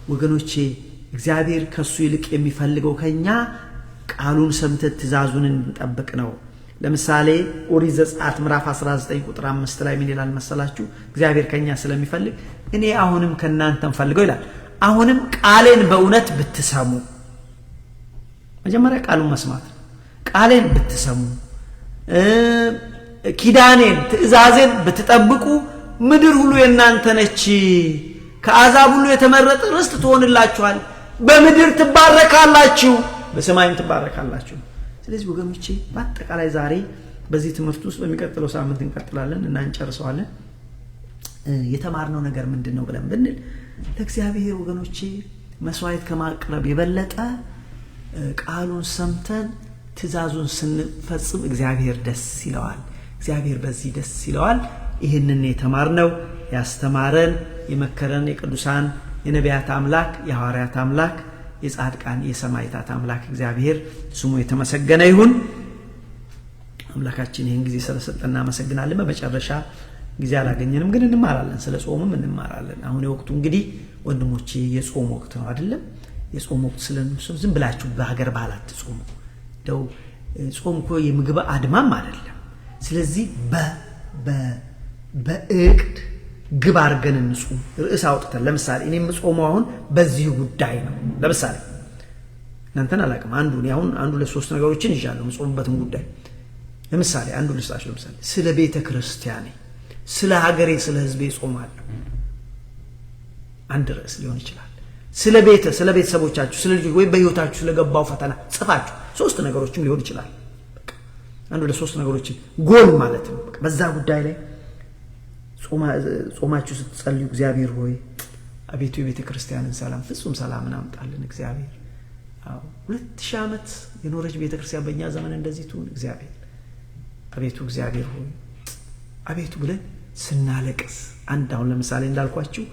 ወገኖቼ እግዚአብሔር ከሱ ይልቅ የሚፈልገው ከኛ ቃሉን ሰምተን ትእዛዙን እንጠብቅ ነው። ለምሳሌ ኦሪት ዘጸአት ምዕራፍ 19 ቁጥር 5 ላይ ምን ይላል መሰላችሁ? እግዚአብሔር ከኛ ስለሚፈልግ እኔ አሁንም ከናንተም ፈልገው ይላል፣ አሁንም ቃሌን በእውነት ብትሰሙ። መጀመሪያ ቃሉን መስማት፣ ቃሌን ብትሰሙ፣ ኪዳኔን ትእዛዜን ብትጠብቁ ምድር ሁሉ የናንተ ነች፣ ከአሕዛብ ሁሉ የተመረጠ ርስት ትሆንላችኋል፣ በምድር ትባረካላችሁ፣ በሰማይም ትባረካላችሁ። ስለዚህ ወገኖቼ በአጠቃላይ ዛሬ በዚህ ትምህርት ውስጥ በሚቀጥለው ሳምንት እንቀጥላለን እና እንጨርሰዋለን። የተማርነው ነገር ምንድነው ብለን ብንል ለእግዚአብሔር ወገኖቼ መስዋዕት ከማቅረብ የበለጠ ቃሉን ሰምተን ትእዛዙን ስንፈጽም እግዚአብሔር ደስ ይለዋል። እግዚአብሔር በዚህ ደስ ይለዋል። ይህንን የተማርነው ያስተማረን የመከረን የቅዱሳን የነቢያት አምላክ የሐዋርያት አምላክ የጻድቃን የሰማዕታት አምላክ እግዚአብሔር ስሙ የተመሰገነ ይሁን። አምላካችን ይህን ጊዜ ስለሰጠን እናመሰግናለን። በመጨረሻ ጊዜ አላገኘንም፣ ግን እንማራለን፣ ስለ ጾምም እንማራለን። አሁን የወቅቱ እንግዲህ ወንድሞቼ የጾም ወቅት ነው አይደለም? የጾም ወቅት ስለነሱ ዝም ብላችሁ በሀገር ባህል አትጾሙ። ደው ጾም እኮ የምግብ አድማም አይደለም። ስለዚህ በእቅድ ግብ አድርገን እንጾም። ርዕስ አውጥተን ለምሳሌ እኔ የምጾመው አሁን በዚህ ጉዳይ ነው። ለምሳሌ እናንተን አላውቅም። አንዱ ለሶስት ነገሮችን ይዣለሁ የምጾምበትን ጉዳይ። ለምሳሌ አንዱ ልስጣችሁ። ለምሳሌ ስለ ቤተ ክርስቲያኔ፣ ስለ ሀገሬ፣ ስለ ህዝቤ ጾማለሁ። አንድ ርዕስ ሊሆን ይችላል። ስለ ቤተሰቦቻችሁ፣ ስለ ልጆች ወይ በህይወታችሁ ስለገባው ፈተና ጽፋችሁ ሶስት ነገሮችም ሊሆን ይችላል። አንዱ ለሶስት ነገሮችን ጎል ማለት ነው። በዛ ጉዳይ ላይ ጾማችሁ ስትጸልዩ እግዚአብሔር ሆይ አቤቱ የቤተ ክርስቲያንን ሰላም ፍጹም ሰላምን አምጣልን እግዚአብሔር። 2000 ዓመት የኖረች ቤተ ክርስቲያን በእኛ ዘመን እንደዚህ ትሁን እግዚአብሔር። አቤቱ እግዚአብሔር ሆይ አቤቱ ብለን ስናለቅስ አሁን ለምሳሌ እንዳልኳችሁ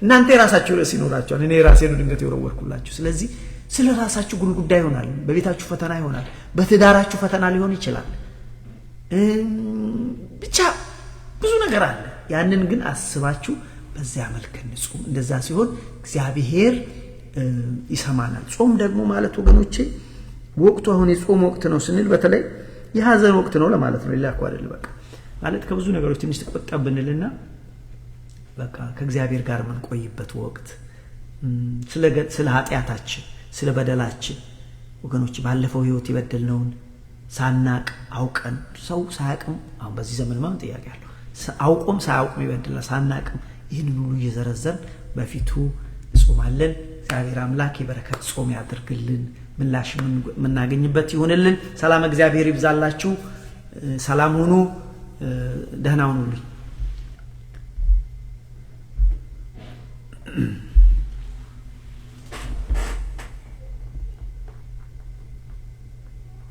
እናንተ የራሳችሁ ርዕስ ይኖራችኋል። እኔ የራሴን ድንገት የወረወርኩላችሁ። ስለዚህ ስለ ራሳችሁ ጉዳይ ይሆናል። በቤታችሁ ፈተና ይሆናል። በትዳራችሁ ፈተና ሊሆን ይችላል። ብቻ ብዙ ነገር አለ። ያንን ግን አስባችሁ በዚያ መልክ እንጾም። እንደዛ ሲሆን እግዚአብሔር ይሰማናል። ጾም ደግሞ ማለት ወገኖቼ ወቅቱ አሁን የጾም ወቅት ነው ስንል በተለይ የሐዘን ወቅት ነው ለማለት ነው። ሌላ እኮ አይደለም። በቃ ማለት ከብዙ ነገሮች ትንሽ ተቆጠብንልና በቃ ከእግዚአብሔር ጋር የምንቆይበት ወቅት፣ ስለ ኃጢአታችን፣ ስለ በደላችን ወገኖች ባለፈው ህይወት የበደልነውን ሳናቅ አውቀን ሰው ሳያቅም አሁን በዚህ ዘመን ማን ጥያቄ አለው? አውቆም ሳያውቅም ይበድላል። ሳናቅም ይህንን ሁሉ እየዘረዘርን በፊቱ ጾማለን። እግዚአብሔር አምላክ የበረከት ጾም ያድርግልን፣ ምላሽ የምናገኝበት ይሁንልን። ሰላም እግዚአብሔር ይብዛላችሁ። ሰላም ሁኑ፣ ደህና ሁኑልኝ።